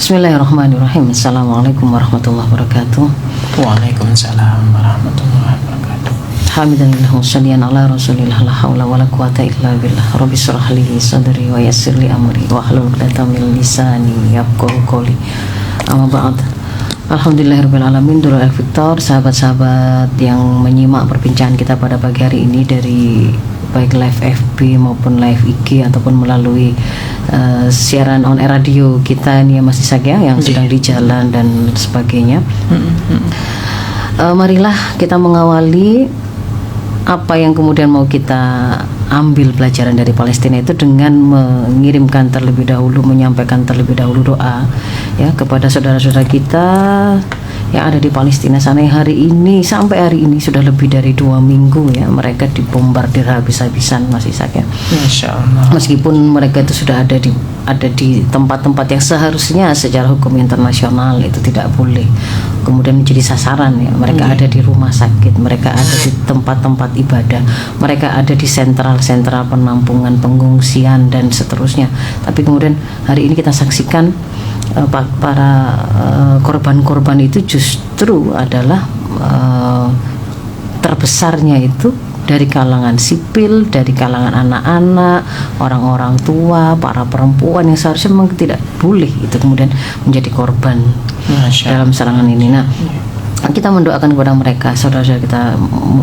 Bismillahirrahmanirrahim. Assalamualaikum warahmatullahi wabarakatuh. Waalaikumsalam warahmatullahi wabarakatuh. Hamdalillah wassaliyan ala rasulillah la haula wala quwata illa billah. Rabbi shrah li sadri wa yassir li amri wa hlul 'uqdatam min lisani yafqahu qawli. Amma ba'd. Alhamdulillahirabbil alamin. Dulur al-Fiktor, sahabat-sahabat yang menyimak perbincangan kita pada pagi hari ini dari baik live FB maupun live IG ataupun melalui siaran on air radio kita ini ya Mas Ishak ya, yang sedang di jalan dan sebagainya. Marilah kita mengawali apa yang kemudian mau kita ambil pelajaran dari Palestina itu dengan mengirimkan terlebih dahulu, menyampaikan terlebih dahulu doa ya kepada saudara-saudara kita yang ada di Palestina sana yang hari ini sampai hari ini sudah lebih dari 2 minggu ya mereka dibombardir habis-habisan Mas Ishak ya. Masya Allah. Meskipun mereka itu sudah ada di tempat-tempat yang seharusnya secara hukum internasional itu tidak boleh kemudian menjadi sasaran ya. Mereka ada di rumah sakit, mereka ada di tempat-tempat ibadah, mereka ada di sentral penampungan pengungsian dan seterusnya. Tapi kemudian hari ini kita saksikan para korban-korban itu justru adalah terbesarnya itu dari kalangan sipil, dari kalangan anak-anak, orang-orang tua, para perempuan yang seharusnya memang tidak boleh itu kemudian menjadi korban dalam serangan ini. Nah, kita mendoakan kepada mereka, saudara-saudara kita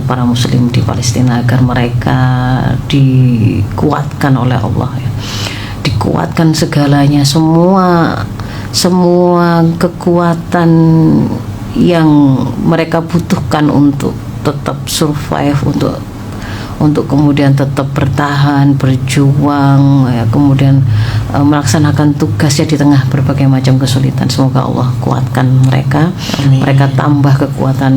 para muslim di Palestina, agar mereka dikuatkan oleh Allah ya. Dikuatkan segalanya, semua kekuatan yang mereka butuhkan untuk tetap survive, untuk kemudian tetap bertahan, berjuang ya, kemudian melaksanakan tugasnya di tengah berbagai macam kesulitan. Semoga Allah kuatkan mereka. Amin. Mereka tambah kekuatan,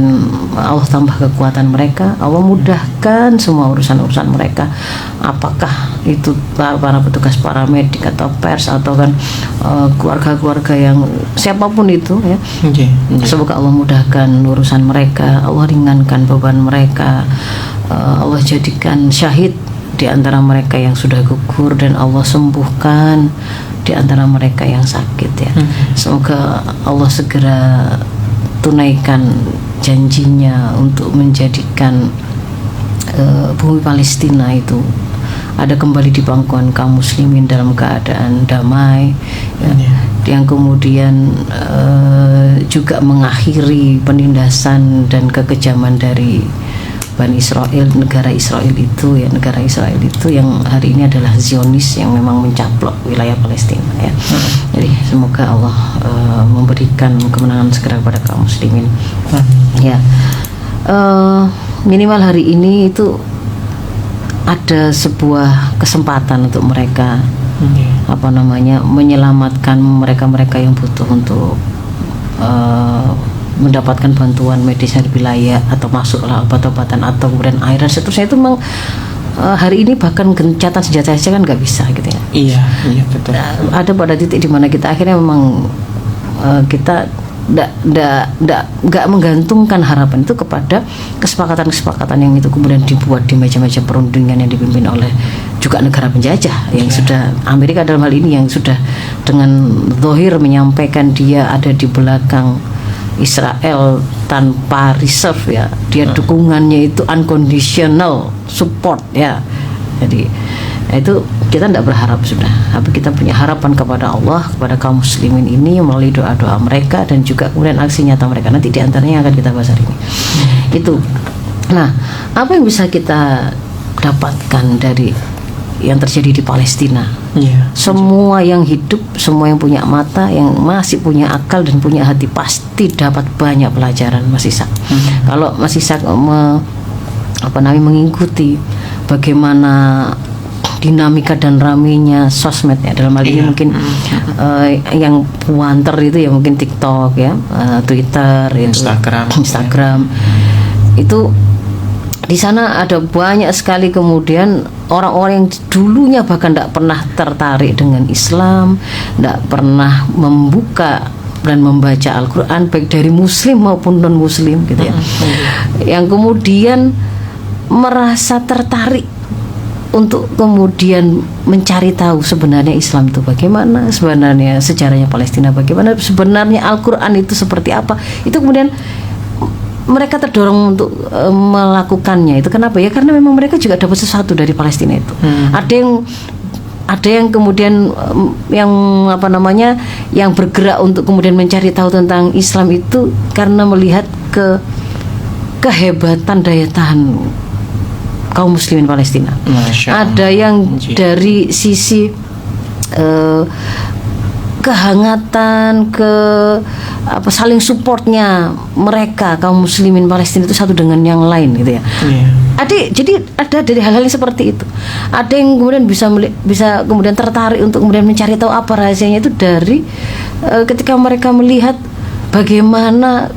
Allah tambah kekuatan mereka, Allah mudahkan semua urusan-urusan mereka, apakah itu para petugas paramedik atau pers atau kan keluarga-keluarga yang siapapun itu ya. Semoga Allah mudahkan urusan mereka, Allah ringankan beban mereka, Allah jadikan syahid di antara mereka yang sudah gugur dan Allah sembuhkan di antara mereka yang sakit ya. Semoga Allah segera tunaikan janjinya untuk menjadikan bumi Palestina itu ada kembali di pangkuan kaum muslimin dalam keadaan damai ya, yang kemudian juga mengakhiri penindasan dan kekejaman dari Bani Israel, negara Israel itu yang hari ini adalah Zionis yang memang mencaplok wilayah Palestina ya. Jadi semoga Allah memberikan kemenangan segera kepada kaum muslimin. Ya, minimal hari ini itu ada sebuah kesempatan untuk mereka menyelamatkan mereka yang butuh untuk mendapatkan bantuan medis dari wilayah atau masuklah obat-obatan atau kemudian air dan seterusnya. Itu memang hari ini bahkan gencatan senjata saja kan nggak bisa gitu ya. Iya betul. Ada pada titik di mana kita akhirnya memang kita nggak menggantungkan harapan itu kepada kesepakatan yang itu kemudian dibuat di meja-meja perundingan yang dipimpin oleh juga negara penjajah yang sudah, Amerika dalam hal ini, yang sudah dengan zahir menyampaikan dia ada di belakang Israel tanpa reserve ya. Dia dukungannya itu unconditional support ya. Jadi itu kita tidak berharap sudah, tapi kita punya harapan kepada Allah, kepada kaum muslimin ini melalui doa-doa mereka dan juga kemudian aksi nyata mereka. Nanti diantaranya akan kita bahas hari ini. Itu. Nah, apa yang bisa kita dapatkan dari yang terjadi di Palestina? Semua yang hidup, semua yang punya mata, yang masih punya akal dan punya hati pasti dapat banyak pelajaran Mas Ishak. Kalau Mas Ishak mengikuti bagaimana dinamika dan ramenya sosmed ya, dalam hal ini mungkin yang puanter itu ya mungkin TikTok ya, Twitter, Instagram itu. Di sana ada banyak sekali kemudian orang-orang yang dulunya bahkan tidak pernah tertarik dengan Islam, tidak pernah membuka dan membaca Al-Quran baik dari muslim maupun non-muslim gitu ya, yang kemudian merasa tertarik untuk kemudian mencari tahu sebenarnya Islam itu bagaimana, sebenarnya sejarahnya Palestina bagaimana, sebenarnya Al-Quran itu seperti apa. Itu kemudian mereka terdorong untuk melakukannya. Itu kenapa ya? Karena memang mereka juga dapat sesuatu dari Palestina itu. Ada yang kemudian yang yang bergerak untuk kemudian mencari tahu tentang Islam itu karena melihat kehebatan daya tahan kaum muslimin Palestina. Ada yang dari sisi kehangatan, saling supportnya mereka kaum muslimin Palestina itu satu dengan yang lain gitu ya. Jadi ada dari hal-hal yang seperti itu. Ada yang kemudian bisa kemudian tertarik untuk kemudian mencari tahu apa rahasianya itu dari ketika mereka melihat bagaimana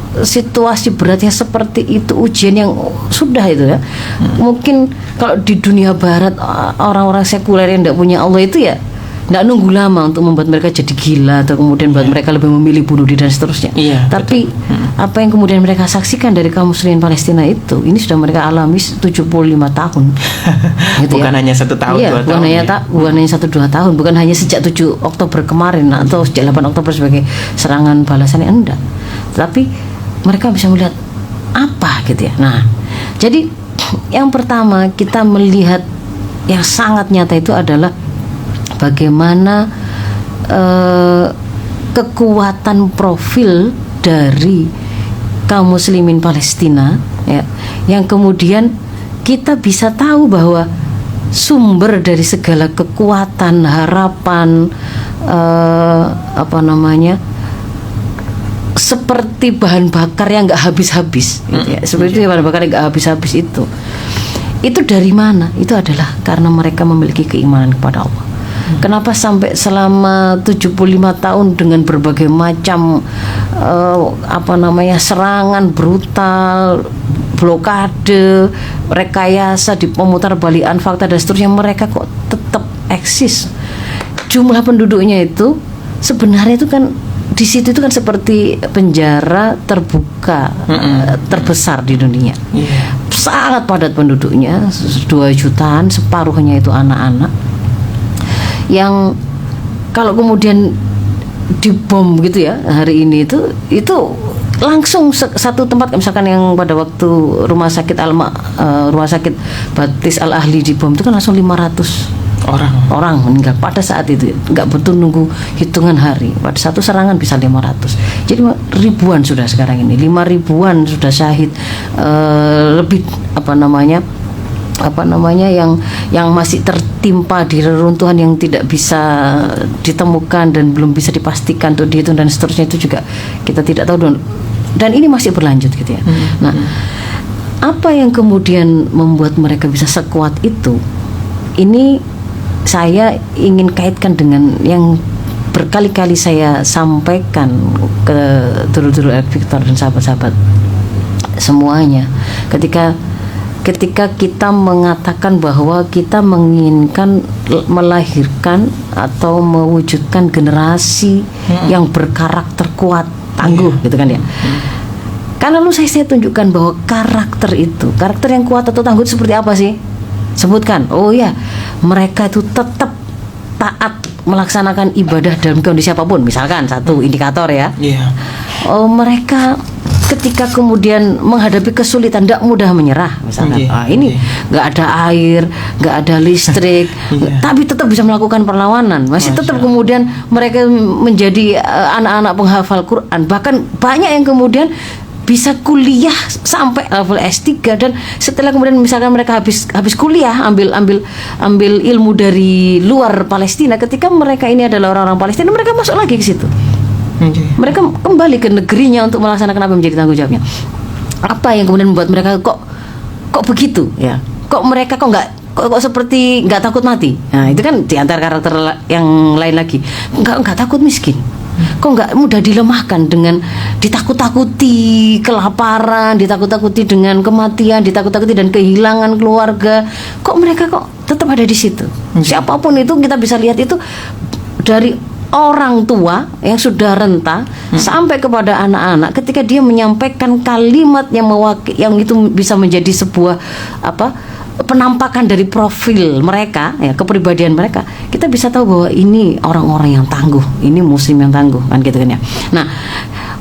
situasi beratnya seperti itu, ujian yang sudah itu ya. Mungkin kalau di dunia barat orang-orang sekuler yang tidak punya Allah itu ya tidak nunggu lama untuk membuat mereka jadi gila atau kemudian buat mereka lebih memilih bunuh diri dan seterusnya. Tapi apa yang kemudian mereka saksikan dari kaum muslimin Palestina itu, ini sudah mereka alami 75 tahun. Gitu bukan hanya 1 tahun, 2 tahun. Bukan hanya 1-2 tahun, bukan hanya sejak 7 Oktober kemarin atau sejak 8 Oktober sebagai serangan balasannya, enggak. Tapi mereka bisa melihat apa gitu ya. Nah, jadi yang pertama kita melihat yang sangat nyata itu adalah bagaimana kekuatan profil dari kaum muslimin Palestina ya, yang kemudian kita bisa tahu bahwa sumber dari segala kekuatan, harapan, seperti bahan bakar yang nggak habis-habis gitu ya. Seperti bahan bakar yang nggak habis-habis itu dari mana? Itu adalah karena mereka memiliki keimanan kepada Allah. Kenapa sampai selama 75 tahun dengan berbagai macam serangan brutal, blokade, rekayasa, di pemutarbalikan fakta dan seterusnya, mereka kok tetap eksis. Jumlah penduduknya itu sebenarnya itu kan di situ itu kan seperti penjara terbuka terbesar di dunia. Sangat padat penduduknya, 2 jutaan, separuhnya itu anak-anak. Yang kalau kemudian dibom gitu ya hari ini itu langsung satu tempat, misalkan yang pada waktu rumah sakit Baptis Al Ahli dibom itu kan langsung 500 orang meninggal pada saat itu, nggak betul nunggu hitungan hari, pada satu serangan bisa 500. Jadi ribuan sudah sekarang ini, 5.000-an sudah syahid, lebih yang masih tertimpa di reruntuhan yang tidak bisa ditemukan dan belum bisa dipastikan untuk dihitung dan seterusnya, itu juga kita tidak tahu dan ini masih berlanjut gitu ya. Nah, apa yang kemudian membuat mereka bisa sekuat itu? Ini saya ingin kaitkan dengan yang berkali-kali saya sampaikan ke dulur-dulur Victor dan sahabat-sahabat semuanya, ketika kita mengatakan bahwa kita menginginkan melahirkan atau mewujudkan generasi yang berkarakter kuat, tangguh gitu kan ya. Karena lalu saya tunjukkan bahwa karakter yang kuat atau tangguh itu seperti apa sih? Sebutkan. Oh ya, mereka itu tetap taat melaksanakan ibadah dalam kondisi apapun. Misalkan satu indikator ya. Oh, mereka ketika kemudian menghadapi kesulitan tidak mudah menyerah, misalkan ini nggak ada air, nggak ada listrik, tapi tetap bisa melakukan perlawanan, masih tetap kemudian mereka menjadi anak-anak penghafal Quran, bahkan banyak yang kemudian bisa kuliah sampai level S3, dan setelah kemudian misalkan mereka habis kuliah ambil ilmu dari luar Palestina, ketika mereka ini adalah orang-orang Palestina, mereka masuk lagi ke situ. Mereka kembali ke negerinya untuk melaksanakan apa yang menjadi tanggung jawabnya. Apa yang kemudian membuat mereka kok begitu ya? Kok mereka kok seperti nggak takut mati? Nah, itu kan diantara karakter yang lain lagi. Nggak takut miskin. Kok nggak mudah dilemahkan dengan ditakut-takuti kelaparan, ditakut-takuti dengan kematian, ditakut-takuti dan kehilangan keluarga. Kok mereka tetap ada di situ? Siapapun itu kita bisa lihat itu dari orang tua yang sudah renta sampai kepada anak-anak, ketika dia menyampaikan kalimat yang itu bisa menjadi sebuah penampakan dari profil mereka, ya, kepribadian mereka, kita bisa tahu bahwa ini orang-orang yang tangguh, ini muslim yang tangguh, kan gitu kan ya. Nah,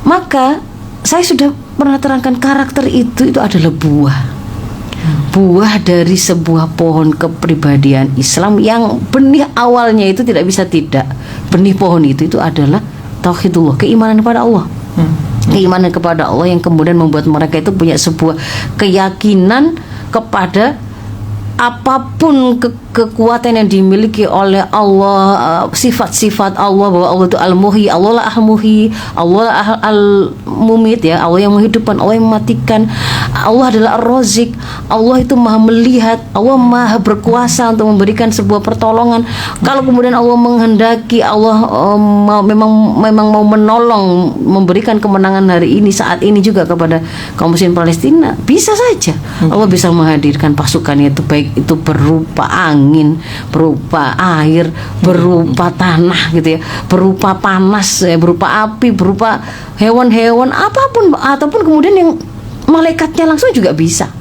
maka saya sudah pernah terangkan karakter itu adalah buah dari sebuah pohon kepribadian Islam yang benih awalnya itu tidak bisa tidak. Benih pohon itu adalah tauhidullah, keimanan kepada Allah. Keimanan kepada Allah yang kemudian membuat mereka itu punya sebuah keyakinan kepada apapun kekuatan yang dimiliki oleh Allah, sifat-sifat Allah, bahwa Allah itu al-muhyi, Allah lah al-muhyi, Allah lah al-mumit, ya, Allah yang menghidupkan, Allah yang mematikan, Allah adalah ar-razik, Allah itu maha melihat, Allah maha berkuasa untuk memberikan sebuah pertolongan. Kalau kemudian Allah menghendaki, Allah memang mau menolong, memberikan kemenangan hari ini, saat ini juga kepada kaum muslimin Palestina, bisa saja Allah bisa menghadirkan pasukannya itu, baik itu berupa angin, berupa air, berupa tanah gitu ya, berupa panas ya, berupa api, berupa hewan-hewan apapun, ataupun kemudian yang malaikatnya langsung juga bisa.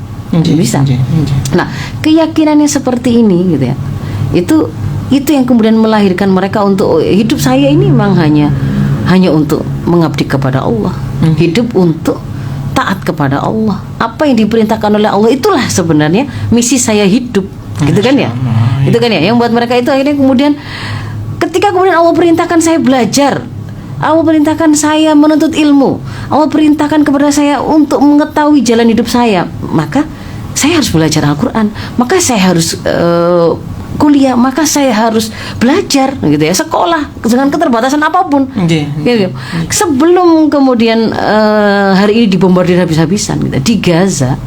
Nah, keyakinannya seperti ini gitu ya, itu yang kemudian melahirkan mereka untuk hidup saya ini memang hanya untuk mengabdi kepada Allah, hidup untuk taat kepada Allah. Apa yang diperintahkan oleh Allah itulah sebenarnya misi saya hidup, gitu kan ya? Itu kan ya yang buat mereka itu akhirnya kemudian ketika kemudian Allah perintahkan saya belajar, Allah perintahkan saya menuntut ilmu, Allah perintahkan kepada saya untuk mengetahui jalan hidup saya, maka saya harus belajar Al-Quran, maka saya harus kuliah, maka saya harus belajar gitu ya, sekolah dengan keterbatasan apapun. Gitu. Sebelum kemudian hari ini dibombardir habis-habisan gitu, di Gaza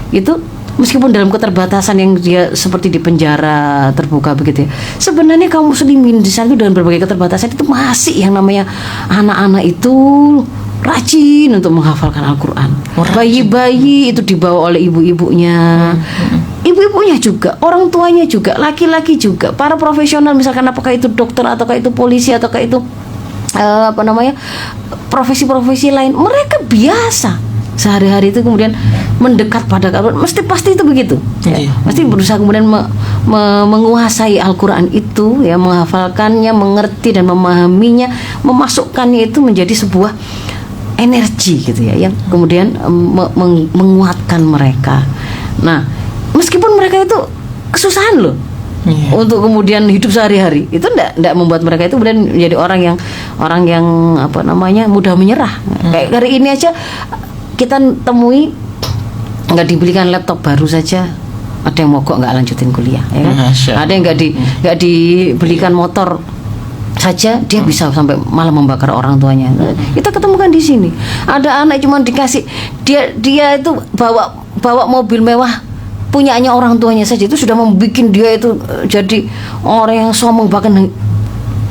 itu, meskipun dalam keterbatasan yang dia seperti di penjara terbuka begitu ya, sebenarnya kaum muslimin di sana dengan berbagai keterbatasan itu masih yang namanya anak-anak itu rajin untuk menghafalkan Al-Quran. Bayi-bayi itu dibawa oleh ibu-ibunya, ibu-ibunya juga, orang tuanya juga, laki-laki juga, para profesional misalkan apakah itu dokter ataukah itu polisi ataukah itu profesi-profesi lain, mereka biasa sehari-hari itu kemudian mendekat pada Al-Quran, pasti itu begitu ya. Pasti berusaha kemudian menguasai Al-Quran itu ya, menghafalkannya, mengerti dan memahaminya, memasukkannya itu menjadi sebuah energi gitu ya, yang kemudian menguatkan mereka. Nah, meskipun mereka itu kesusahan loh untuk kemudian hidup sehari-hari, itu enggak membuat mereka itu kemudian menjadi orang yang mudah menyerah. Kayak hari ini aja kita temui nggak dibelikan laptop baru saja, ada yang mogok nggak lanjutin kuliah, ya kan? Ada yang nggak dibelikan motor saja, dia bisa sampai malah membakar orang tuanya. Kita ketemukan di sini. Ada anak cuma dikasih dia itu bawa mobil mewah punyanya orang tuanya saja, itu sudah membuat dia itu jadi orang yang sombong, bahkan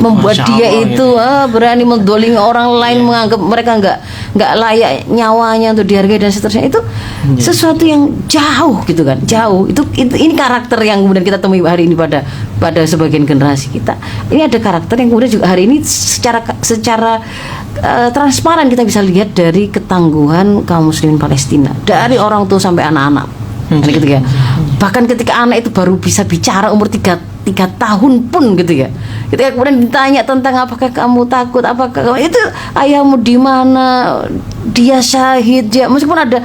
membuat dia itu berani mendolimi orang lain, menganggap mereka nggak layak nyawanya untuk dihargai dan seterusnya. Itu sesuatu yang jauh gitu kan, jauh. Itu ini karakter yang kemudian kita temui hari ini pada sebagian generasi kita. Ini ada karakter yang kemudian juga hari ini secara transparan kita bisa lihat dari ketangguhan kaum muslimin Palestina, dari orang tua sampai anak-anak. Bahkan ketika anak itu baru bisa bicara umur 3 tahun pun gitu ya, ketika kemudian ditanya tentang apakah kamu takut, apakah itu ayahmu di mana, dia syahid, dia meskipun ada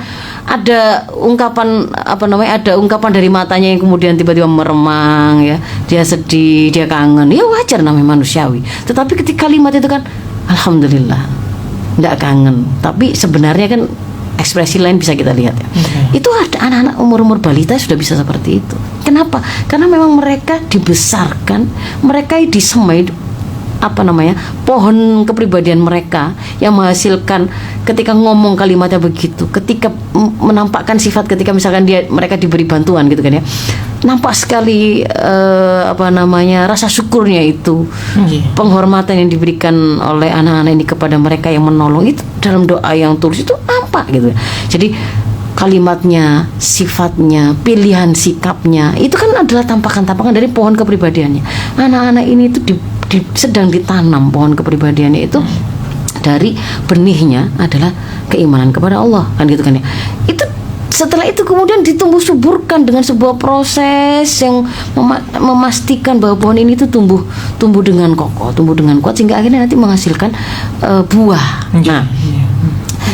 ungkapan ada ungkapan dari matanya yang kemudian tiba-tiba meremang ya, dia sedih, dia kangen, ya wajar, namanya manusiawi. Tetapi ketika kalimat itu kan alhamdulillah enggak kangen, tapi sebenarnya kan ekspresi lain bisa kita lihat ya. Itu ada anak-anak umur balita sudah bisa seperti itu. Kenapa? Karena memang mereka dibesarkan, mereka disemai pohon kepribadian mereka yang menghasilkan ketika ngomong kalimatnya begitu, ketika menampakkan sifat, ketika misalkan mereka diberi bantuan gitu kan ya, nampak sekali rasa syukurnya itu, penghormatan yang diberikan oleh anak-anak ini kepada mereka yang menolong itu dalam doa yang tulus, itu nampak gitu. Jadi kalimatnya, sifatnya, pilihan sikapnya itu kan adalah tampakan-tampakan dari pohon kepribadiannya. Anak-anak ini itu sedang ditanam pohon kepribadiannya itu dari benihnya adalah keimanan kepada Allah, kan gitu kan ya. Itu setelah itu kemudian ditumbuh suburkan dengan sebuah proses yang memastikan bahwa pohon ini itu tumbuh dengan kokoh, tumbuh dengan kuat, sehingga akhirnya nanti menghasilkan buah. Nah,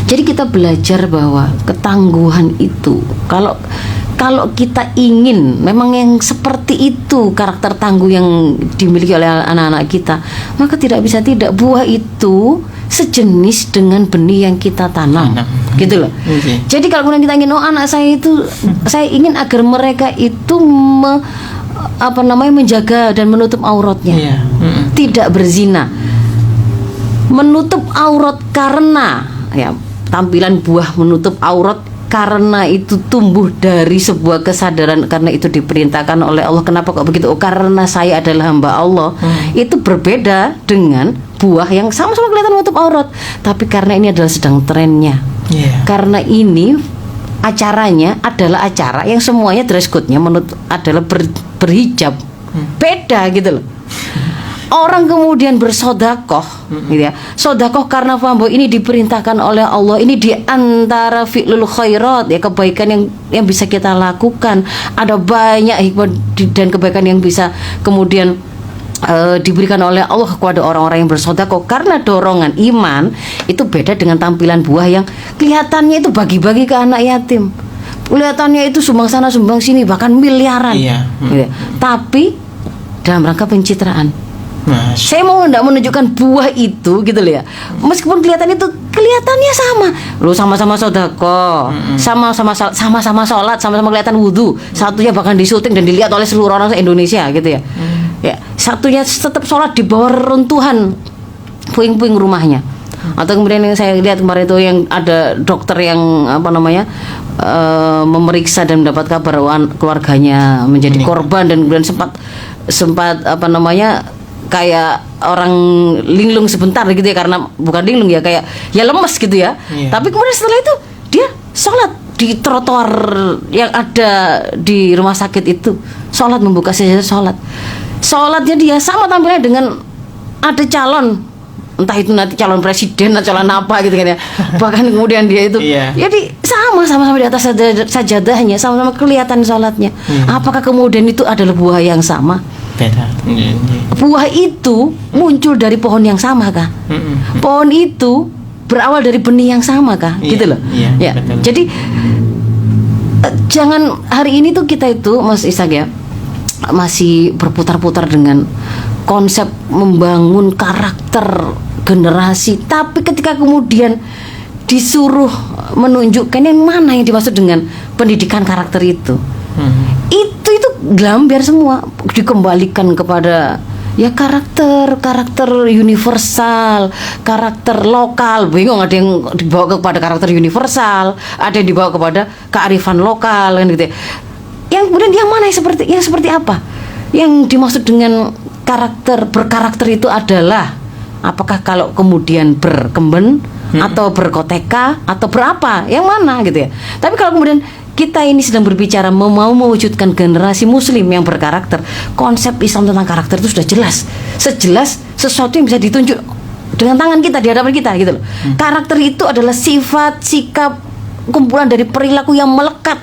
jadi kita belajar bahwa ketangguhan itu, kalau kita ingin memang yang seperti itu karakter tangguh yang dimiliki oleh anak-anak kita, maka tidak bisa tidak buah itu sejenis dengan benih yang kita tanam, gitu loh. Jadi kalau kemudian kita ingin, anak saya itu, saya ingin agar mereka itu menjaga dan menutup auratnya, tidak berzina, menutup aurat karena tampilan buah menutup aurat karena itu tumbuh dari sebuah kesadaran, karena itu diperintahkan oleh Allah. Kenapa kok begitu? Karena saya adalah hamba Allah. Itu berbeda dengan buah yang sama-sama kelihatan menutup aurat, tapi karena ini adalah sedang trennya. Karena ini acaranya adalah acara yang semuanya dress code-nya adalah berhijab. Beda gitu loh. Orang kemudian bersodakoh, gitu ya. Sodakoh karena paham bahwa ini diperintahkan oleh Allah. Ini diantara fi'lul khairat, ya, kebaikan yang bisa kita lakukan. Ada banyak hikmah dan kebaikan yang bisa kemudian diberikan oleh Allah kepada orang-orang yang bersodakoh. Karena dorongan iman itu beda dengan tampilan buah yang kelihatannya itu bagi-bagi ke anak yatim. Kelihatannya itu sumbang sana sumbang sini, bahkan miliaran. Gitu. Tapi dalam rangka pencitraan. Saya mau tidak menunjukkan buah itu, gitu loh ya. Meskipun kelihatannya sama, lo sama-sama sedekah, sama-sama sholat, sama-sama kelihatan wudhu. Satunya bahkan disuting dan dilihat oleh seluruh orang Indonesia, gitu ya. Ya, satunya tetap sholat di bawah runtuhan puing-puing rumahnya. Atau kemudian yang saya lihat kemarin itu yang ada dokter yang memeriksa dan mendapat kabar keluarganya menjadi korban dan kemudian sempat kayak orang linglung sebentar gitu ya, karena bukan linglung ya, kayak ya lemes gitu ya. Tapi kemudian setelah itu dia sholat di trotoar yang ada di rumah sakit itu, sholat, membuka sajadah sholatnya dia sama tampilnya dengan ada calon, entah itu nanti calon presiden atau calon apa gitu kan ya. Bahkan kemudian dia itu jadi sama-sama di atas sajadahnya, sama-sama kelihatan sholatnya. Apakah kemudian itu adalah buah yang sama? Beda. Buah itu muncul dari pohon yang sama kah? Pohon itu berawal dari benih yang sama kah? Gitu loh. Ya. Betul. Jadi jangan hari ini tuh kita itu, Mas Ishak ya, masih berputar-putar dengan konsep membangun karakter generasi, tapi ketika kemudian disuruh menunjukkan yang mana yang dimaksud dengan pendidikan karakter itu, itu gelambiar semua, dikembalikan kepada ya karakter universal, karakter lokal. Bingung, ada yang dibawa kepada karakter universal, ada yang dibawa kepada kearifan lokal, kan gitu ya. Yang kemudian yang mana yang seperti apa? Yang dimaksud dengan berkarakter itu adalah apakah kalau kemudian berkemben atau berkoteka atau berapa? Yang mana gitu ya. Tapi kalau kemudian kita ini sedang berbicara mau mewujudkan generasi muslim yang berkarakter, konsep Islam tentang karakter itu sudah jelas. Sejelas sesuatu yang bisa ditunjuk dengan tangan kita di hadapan kita, gitu loh. Karakter itu adalah sifat, sikap, kumpulan dari perilaku yang melekat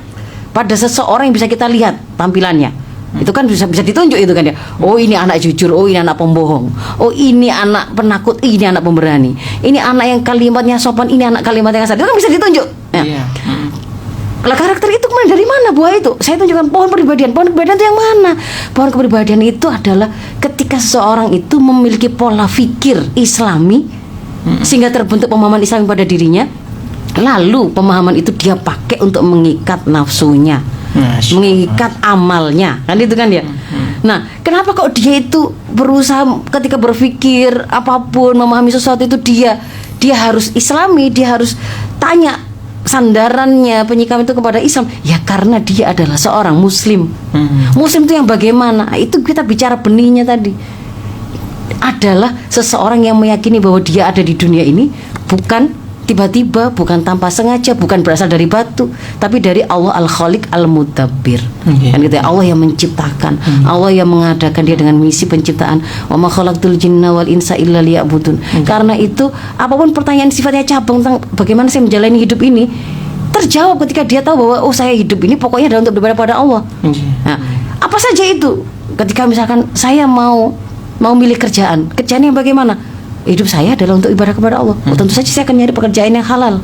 pada seseorang yang bisa kita lihat tampilannya. Itu kan bisa ditunjuk itu kan ya. Oh, ini anak jujur, oh ini anak pembohong, oh ini anak penakut, ini anak pemberani, ini anak yang kalimatnya sopan, ini anak kalimat yang kasar. Itu kan bisa ditunjuk. Kalau karakter itu kemudian dari mana buah itu? Saya tunjukkan pohon kepribadian. Pohon kepribadian itu yang mana? Pohon kepribadian itu adalah ketika seseorang itu memiliki pola pikir Islami, sehingga terbentuk pemahaman Islami pada dirinya. Lalu pemahaman itu dia pakai untuk mengikat nafsunya, mengikat amalnya, kan itu kan ya. Nah, kenapa kok dia itu berusaha ketika berpikir apapun, memahami sesuatu itu dia harus Islami, dia harus tanya sandarannya, penyikapan itu kepada Islam. Ya karena dia adalah seorang muslim. Muslim itu yang bagaimana? Itu kita bicara benihnya tadi. Adalah seseorang yang meyakini bahwa dia ada di dunia ini bukan tiba-tiba, bukan tanpa sengaja, bukan berasal dari batu, tapi dari Allah Al-Khaliq Al-Mudabbir. Kan gitu ya, Allah yang menciptakan, Allah yang mengadakan, dia dengan misi penciptaan. Wa ma khalaqtul jinna wal insa illa liya'budun. Karena itu apapun pertanyaan sifatnya cabang tentang bagaimana saya menjalani hidup ini, terjawab ketika dia tahu bahwa saya hidup ini pokoknya adalah untuk beribadah pada Allah. Nah, apa saja itu? Ketika misalkan saya mau milih kerjaan yang bagaimana? Hidup saya adalah untuk ibadah kepada Allah. Tentu saja saya akan nyari pekerjaan yang halal.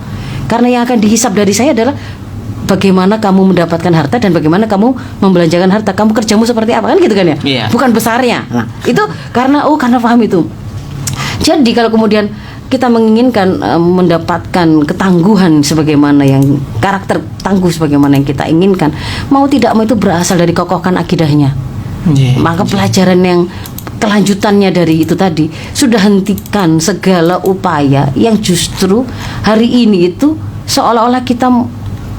Karena yang akan dihisab dari saya adalah bagaimana kamu mendapatkan harta dan bagaimana kamu membelanjakan harta. Kamu kerjamu seperti apa, kan gitu kan ya? Yeah. Bukan besarnya. Nah, itu karena paham itu. Jadi kalau kemudian kita menginginkan mendapatkan ketangguhan sebagaimana yang karakter tangguh sebagaimana yang kita inginkan, mau tidak mau itu berasal dari kokohkan akidahnya. Maka pelajaran yang kelanjutannya dari itu tadi, sudah hentikan segala upaya yang justru hari ini itu seolah-olah kita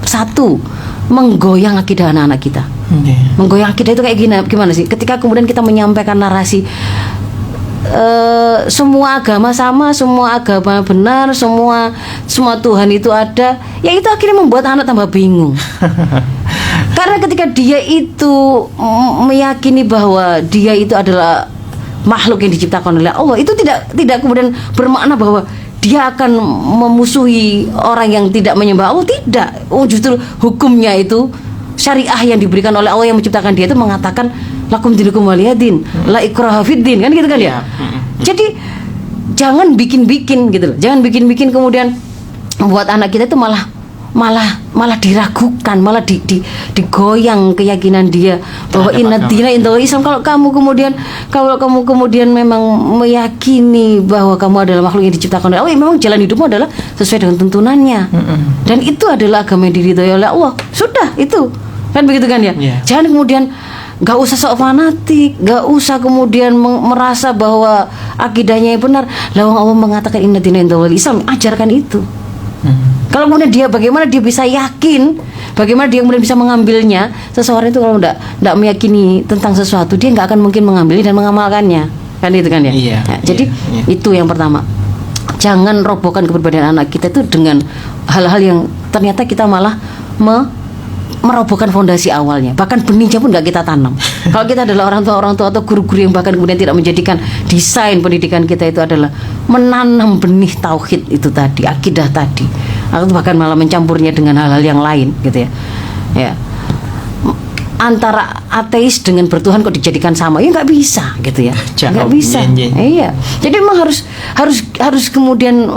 satu menggoyang akidah anak-anak kita. Menggoyang akidah itu kayak gimana sih? Ketika kemudian kita menyampaikan narasi semua agama sama, semua agama benar, semua Tuhan itu ada, ya itu akhirnya membuat anak tambah bingung. Karena ketika dia itu meyakini bahwa dia itu adalah makhluk yang diciptakan oleh Allah, itu tidak kemudian bermakna bahwa dia akan memusuhi orang yang tidak menyembah Allah. Tidak. Justru hukumnya itu syariah yang diberikan oleh Allah yang menciptakan dia itu mengatakan lakum dinukum waliyadin, la ikraha fiddin, kan gitu kan ya. Jadi jangan bikin-bikin gitu loh. Jangan bikin-bikin kemudian membuat anak kita itu malah diragukan, malah digoyang keyakinan dia bahwa inna dina indallah Islam. Kalau kamu kemudian memang meyakini bahwa kamu adalah makhluk yang diciptakan oleh Allah, ya memang jalan hidupmu adalah sesuai dengan tuntunannya. Dan itu adalah agama yang diridhoi oleh Allah. Sudah, itu. Kan begitu kan ya? Jangan kemudian gak usah sok fanatik, gak usah kemudian merasa bahwa akidahnya yang benar. Lalu Allah mengatakan inna dina indallah Islam, ajarkan itu. Kalau kemudian bagaimana dia bisa yakin, bagaimana dia kemudian bisa mengambilnya. Seseorang itu kalau tidak meyakini tentang sesuatu, dia nggak akan mungkin mengambilnya dan mengamalkannya, kan itu kan ya. Jadi itu yang pertama, jangan robohkan kepribadian anak kita itu dengan hal-hal yang ternyata kita malah merobohkan fondasi awalnya. Bahkan benihnya pun nggak kita tanam. Kalau kita adalah orang tua atau guru-guru yang bahkan kemudian tidak menjadikan desain pendidikan kita itu adalah menanam benih tauhid itu tadi, akidah tadi, atau bahkan malah mencampurnya dengan hal-hal yang lain gitu ya. Antara ateis dengan bertuhan kok dijadikan sama, ya nggak bisa gitu ya, nggak bisa. Iya, jadi memang harus kemudian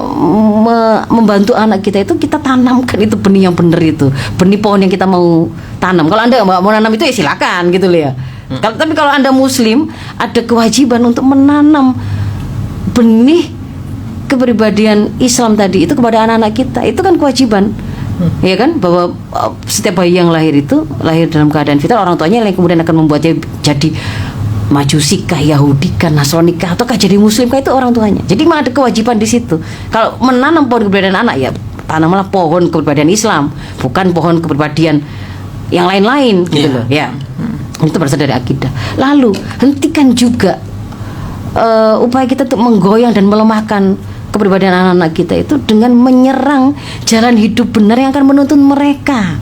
membantu anak kita itu, kita tanamkan itu benih yang benar, itu benih pohon yang kita mau tanam. Kalau Anda mau nanam itu ya silakan gitu loh ya. Tapi kalau Anda Muslim, ada kewajiban untuk menanam benih kepribadian Islam tadi itu kepada anak-anak kita. Itu kan kewajiban. Ya kan, bahwa setiap bayi yang lahir itu lahir dalam keadaan vital, orang tuanya yang kemudian akan membuatnya jadi Majusi kah, Yahudi kah, Nasrani kah, ataukah jadi Muslim kah, itu orang tuanya. Jadi memang ada kewajiban di situ. Kalau menanam pohon kepribadian anak, ya tanamlah pohon kepribadian Islam, bukan pohon kepribadian yang lain-lain gitu loh ya. Itu berasal dari akidah. Lalu hentikan juga upaya kita untuk menggoyang dan melemahkan kepribadian anak-anak kita itu dengan menyerang jalan hidup benar yang akan menuntun mereka.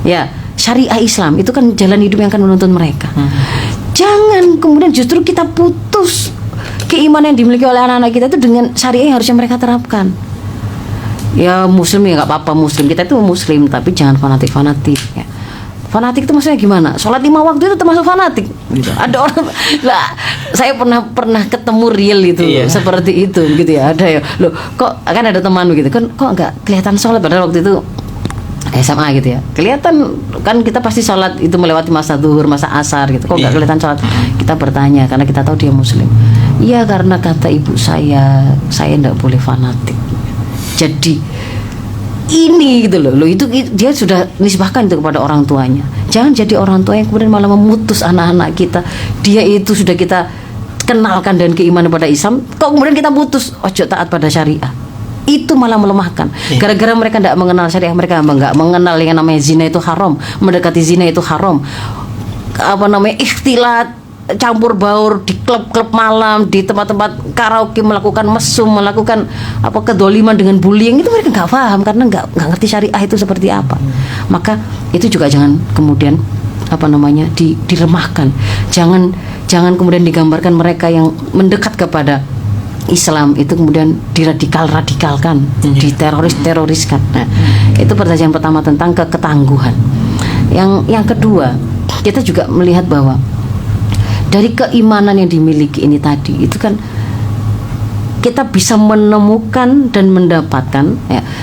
Ya, syariah Islam itu kan jalan hidup yang akan menuntun mereka. Jangan kemudian justru kita putus keimanan yang dimiliki oleh anak-anak kita itu dengan syariah yang harusnya mereka terapkan. Ya Muslim ya nggak apa-apa, Muslim, kita itu Muslim, tapi jangan fanatik-fanatik ya. Fanatik itu maksudnya gimana? Sholat 5 waktu itu termasuk fanatik gitu. Ada orang lah, saya pernah ketemu real itu seperti itu gitu ya. Ada ya, loh kok kan ada teman begitu kan, kok nggak kelihatan sholat, padahal waktu itu SMA gitu ya. Kelihatan kan, kita pasti sholat itu melewati masa zuhur, masa asar gitu. Kok nggak kelihatan sholat? Kita bertanya karena kita tahu dia Muslim. Iya, karena kata ibu saya nggak boleh fanatik. Jadi ini gitu loh, itu dia sudah nisbahkan itu kepada orang tuanya. Jangan jadi orang tua yang kemudian malah memutus anak-anak kita. Dia itu sudah kita kenalkan dan keimanan pada Islam, kok kemudian kita putus, ojo taat pada syariah. Itu malah melemahkan. Gara-gara mereka tidak mengenal syariah, mereka nggak mengenal yang namanya zina itu haram, mendekati zina itu haram, ikhtilat campur baur di klub-klub malam, di tempat-tempat karaoke, melakukan mesum, melakukan kedoliman dengan bullying, itu mereka nggak paham karena nggak ngerti syariah itu seperti apa. Maka itu juga jangan kemudian diremahkan. Jangan kemudian digambarkan mereka yang mendekat kepada Islam itu kemudian diradikal-radikalkan, diteroriskan. Nah, itu pertanyaan pertama tentang ketangguhan. Yang kedua, kita juga melihat bahwa dari keimanan yang dimiliki ini tadi itu kan kita bisa menemukan dan mendapatkan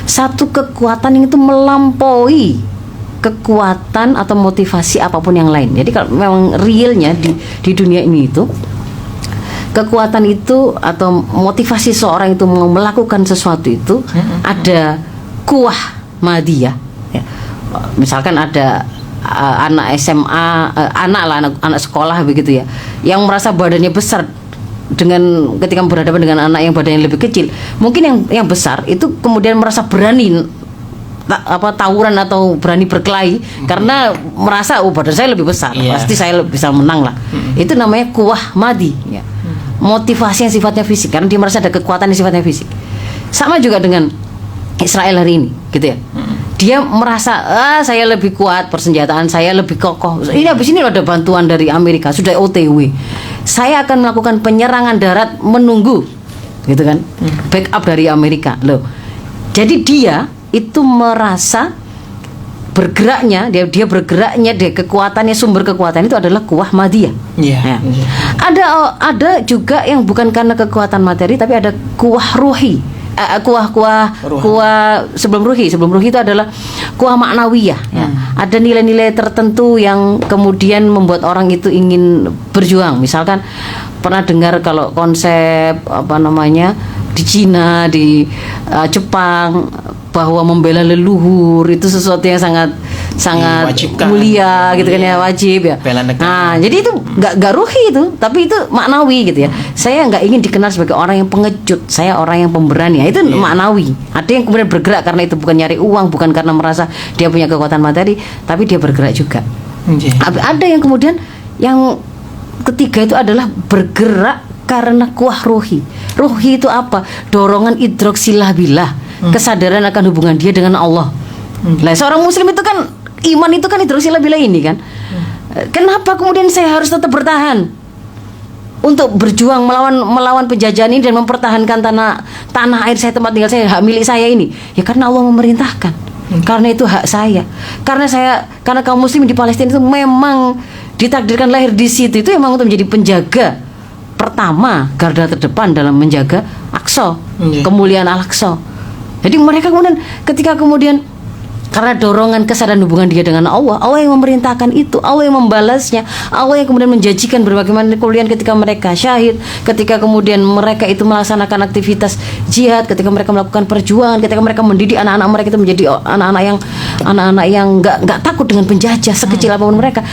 satu kekuatan yang itu melampaui kekuatan atau motivasi apapun yang lain. Jadi kalau memang realnya di dunia ini itu kekuatan itu atau motivasi seorang itu melakukan sesuatu itu ada kuah madiyah. Misalkan ada anak SMA, anak sekolah begitu ya, yang merasa badannya besar dengan ketika berhadapan dengan anak yang badannya lebih kecil, mungkin yang besar itu kemudian merasa berani tawuran atau berani berkelahi karena merasa badan saya lebih besar, pasti saya bisa menang lah. Itu namanya kuah madi ya. Motivasi yang sifatnya fisik karena dia merasa ada kekuatan yang sifatnya fisik. Sama juga dengan Israel hari ini gitu ya. Dia merasa saya lebih kuat, persenjataan saya lebih kokoh. Ini habis ini ada bantuan dari Amerika, sudah OTW. Saya akan melakukan penyerangan darat menunggu gitu kan. Backup dari Amerika loh. Jadi dia itu merasa bergeraknya dia kekuatannya, sumber kekuatan itu adalah kuah madiyah. Ada juga yang bukan karena kekuatan materi tapi ada kuah ruhi. Kuah sebelum ruhi itu adalah kuah maknawiyah ya. Ada nilai-nilai tertentu yang kemudian membuat orang itu ingin berjuang. Misalkan pernah dengar kalau konsep di Cina, di Jepang, bahwa membela leluhur itu sesuatu yang sangat mulia gitu kan ya, wajib ya. Nah, jadi itu nggak ruhi itu, tapi itu maknawi gitu ya. Saya nggak ingin dikenal sebagai orang yang pengecut, saya orang yang pemberani. Itu maknawi. Ada yang kemudian bergerak karena itu bukan nyari uang, bukan karena merasa dia punya kekuatan materi, tapi dia bergerak juga. Ada yang kemudian yang ketiga itu adalah bergerak karena kuah ruhi. Ruhi itu apa? Dorongan idroksilah billah, kesadaran akan hubungan dia dengan Allah. Nah, seorang muslim itu kan iman itu kan idroksilah billah ini kan. Kenapa kemudian saya harus tetap bertahan untuk berjuang melawan penjajahan ini dan mempertahankan tanah air saya, tempat tinggal saya, hak milik saya ini? Ya karena Allah memerintahkan. Karena itu hak saya. Karena kaum muslim di Palestina itu memang ditakdirkan lahir di situ, itu memang untuk menjadi penjaga pertama, garda terdepan dalam menjaga Aqsa, kemuliaan Al-Aqsa. Jadi mereka kemudian ketika kemudian karena dorongan kesadaran hubungan dia dengan Allah yang memerintahkan itu, Allah yang membalasnya, Allah yang kemudian menjanjikan berbagai kemuliaan ketika mereka syahid, ketika kemudian mereka itu melaksanakan aktivitas jihad, ketika mereka melakukan perjuangan, ketika mereka mendidik anak-anak mereka itu menjadi anak-anak yang nggak takut dengan penjajah sekecil apapun mereka.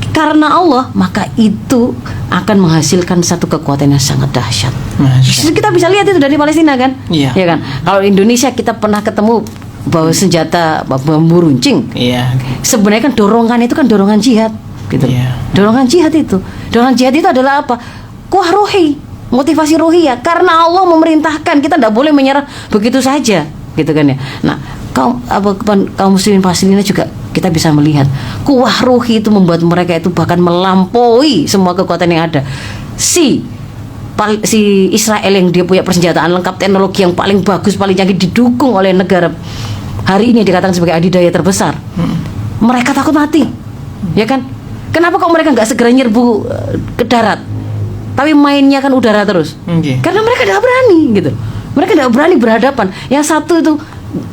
Karena Allah, maka itu akan menghasilkan satu kekuatan yang sangat dahsyat. Kita bisa lihat itu dari Palestina kan? Ya kan? Kalau Indonesia kita pernah ketemu bawa senjata bambu runcing. Sebenarnya kan dorongan itu kan dorongan jihad, gitu. Dorongan jihad itu adalah apa? Kuah ruhi, motivasi ruhi ya. Karena Allah memerintahkan, kita tidak boleh menyerah begitu saja, gitu kan ya. Nah, kaum muslimin Palestina juga kita bisa melihat kuah ruhi itu membuat mereka itu bahkan melampaui semua kekuatan yang ada. Si Israel yang dia punya persenjataan lengkap, teknologi yang paling bagus, paling canggih, didukung oleh negara hari ini dikatakan sebagai adidaya terbesar. Mereka takut mati, ya kan? Kenapa kok mereka nggak segera nyerbu ke darat, tapi mainnya kan udara terus? Karena mereka tidak berani gitu. Mereka tidak berani berhadapan. Yang satu itu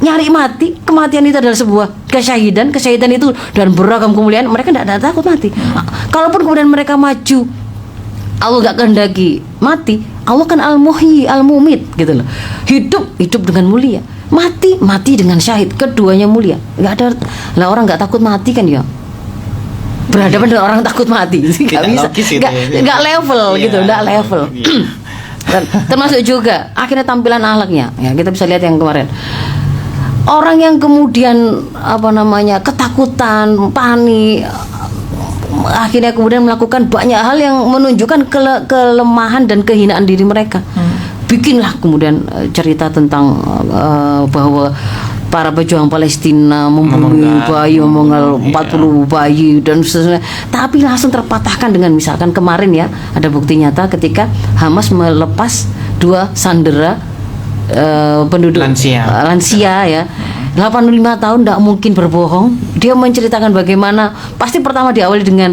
nyari mati, kematian itu adalah sebuah kesyahidan itu dan beragam kemuliaan, mereka tidak takut mati. Kalaupun kemudian mereka maju, Allah gak kehendaki mati, Allah kan al-muhyi al-mumit gitu loh. Hidup dengan mulia, mati dengan syahid, keduanya mulia. Nggak ada lah, orang nggak takut mati kan ya, berhadapan dengan orang takut mati nggak bisa, nggak level gitu, nggak level. Termasuk juga akhirnya tampilan akhlaknya ya, kita bisa lihat yang kemarin. Orang yang kemudian ketakutan, panik, akhirnya kemudian melakukan banyak hal yang menunjukkan kelemahan dan kehinaan diri mereka. Bikinlah kemudian cerita tentang bahwa para pejuang Palestina membunuh bayi, memenggal 40 bayi dan seterusnya. Tapi langsung terpatahkan dengan misalkan kemarin ya, ada bukti nyata ketika Hamas melepas 2 sandera penduduk lansia ya. 85 tahun tidak mungkin berbohong. Dia menceritakan bagaimana, pasti pertama diawali dengan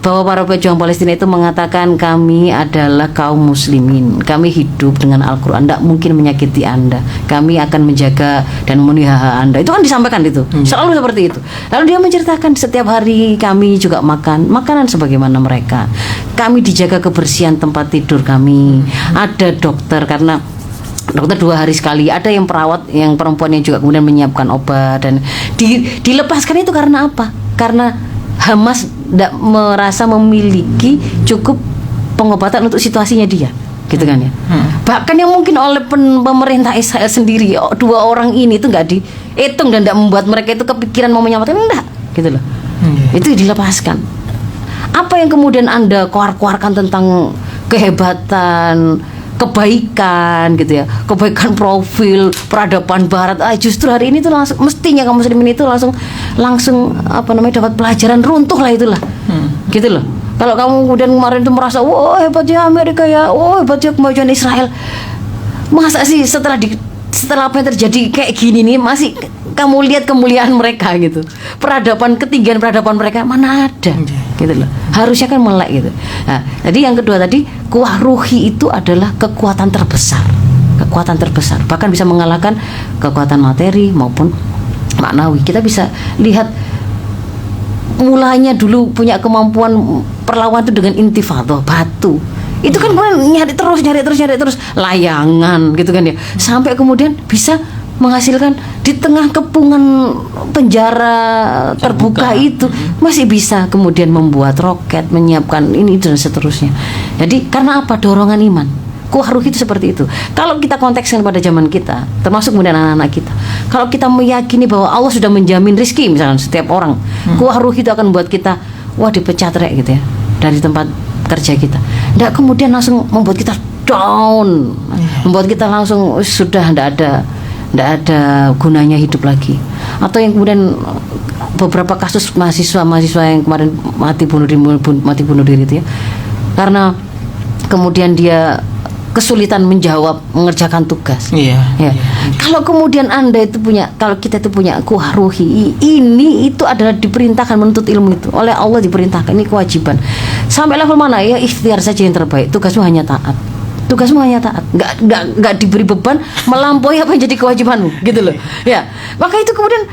bahwa para pejuang Palestina itu mengatakan kami adalah kaum muslimin, kami hidup dengan Al-Quran, tidak mungkin menyakiti Anda, kami akan menjaga dan memenuhi hak Anda. Itu kan disampaikan itu, selalu seperti itu. Lalu dia menceritakan setiap hari kami juga makan makanan sebagaimana mereka, kami dijaga kebersihan tempat tidur kami, ada dokter karena dokter 2 hari sekali, ada yang perawat yang perempuan yang juga kemudian menyiapkan obat, dan dilepaskan itu karena apa? Karena Hamas tidak merasa memiliki cukup pengobatan untuk situasinya dia, gitu kan ya. Bahkan yang mungkin oleh pemerintah Israel sendiri, 2 orang ini itu nggak dihitung dan tidak membuat mereka itu kepikiran mau menyelamatkan, enggak, gitu loh. Itu dilepaskan. Apa yang kemudian Anda keluarkan tentang kehebatan, kebaikan gitu ya, kebaikan profil peradaban barat, justru hari ini tuh langsung, mestinya kaum muslimin itu langsung apa namanya, dapat pelajaran, runtuh lah itulah, gitu loh. Kalau kamu kemudian kemarin tuh merasa wah hebatnya Amerika ya, wah hebatnya kemajuan Israel, masa sih setelah apa yang terjadi kayak gini nih masih kamu lihat kemuliaan mereka gitu, ketinggian peradaban mereka mana ada, gitu loh. Harusnya kan melek gitu. Nah, jadi yang kedua tadi, kuah ruhi itu adalah kekuatan terbesar, bahkan bisa mengalahkan kekuatan materi maupun maknawi. Kita bisa lihat mulanya dulu punya kemampuan perlawan itu dengan intifadah batu. Itu kan nyari terus layangan gitu kan ya, sampai kemudian bisa menghasilkan di tengah kepungan penjara terbuka itu masih bisa kemudian membuat roket, menyiapkan ini dan seterusnya. Jadi karena apa? Dorongan iman. Kuah ruh itu seperti itu. Kalau kita kontekskan pada zaman kita, termasuk kemudian anak-anak kita, kalau kita meyakini bahwa Allah sudah menjamin rizki misalnya setiap orang, kuah ruh itu akan membuat kita wah dipecat rek gitu ya dari tempat kerja kita. Tidak kemudian langsung membuat kita down, membuat kita langsung sudah tidak ada gunanya hidup lagi. Atau yang kemudian beberapa kasus mahasiswa yang kemarin mati bunuh diri itu ya, karena kemudian dia kesulitan mengerjakan tugas. Kalau kemudian kalau kita itu punya kuah ruhi, ini itu adalah diperintahkan menuntut ilmu itu oleh Allah, diperintahkan, ini kewajiban. Sampai level mana ya, ikhtiar saja yang terbaik, tugasmu hanya taat, nggak diberi beban melampaui apa yang jadi kewajibanmu, gitu loh ya. Maka itu kemudian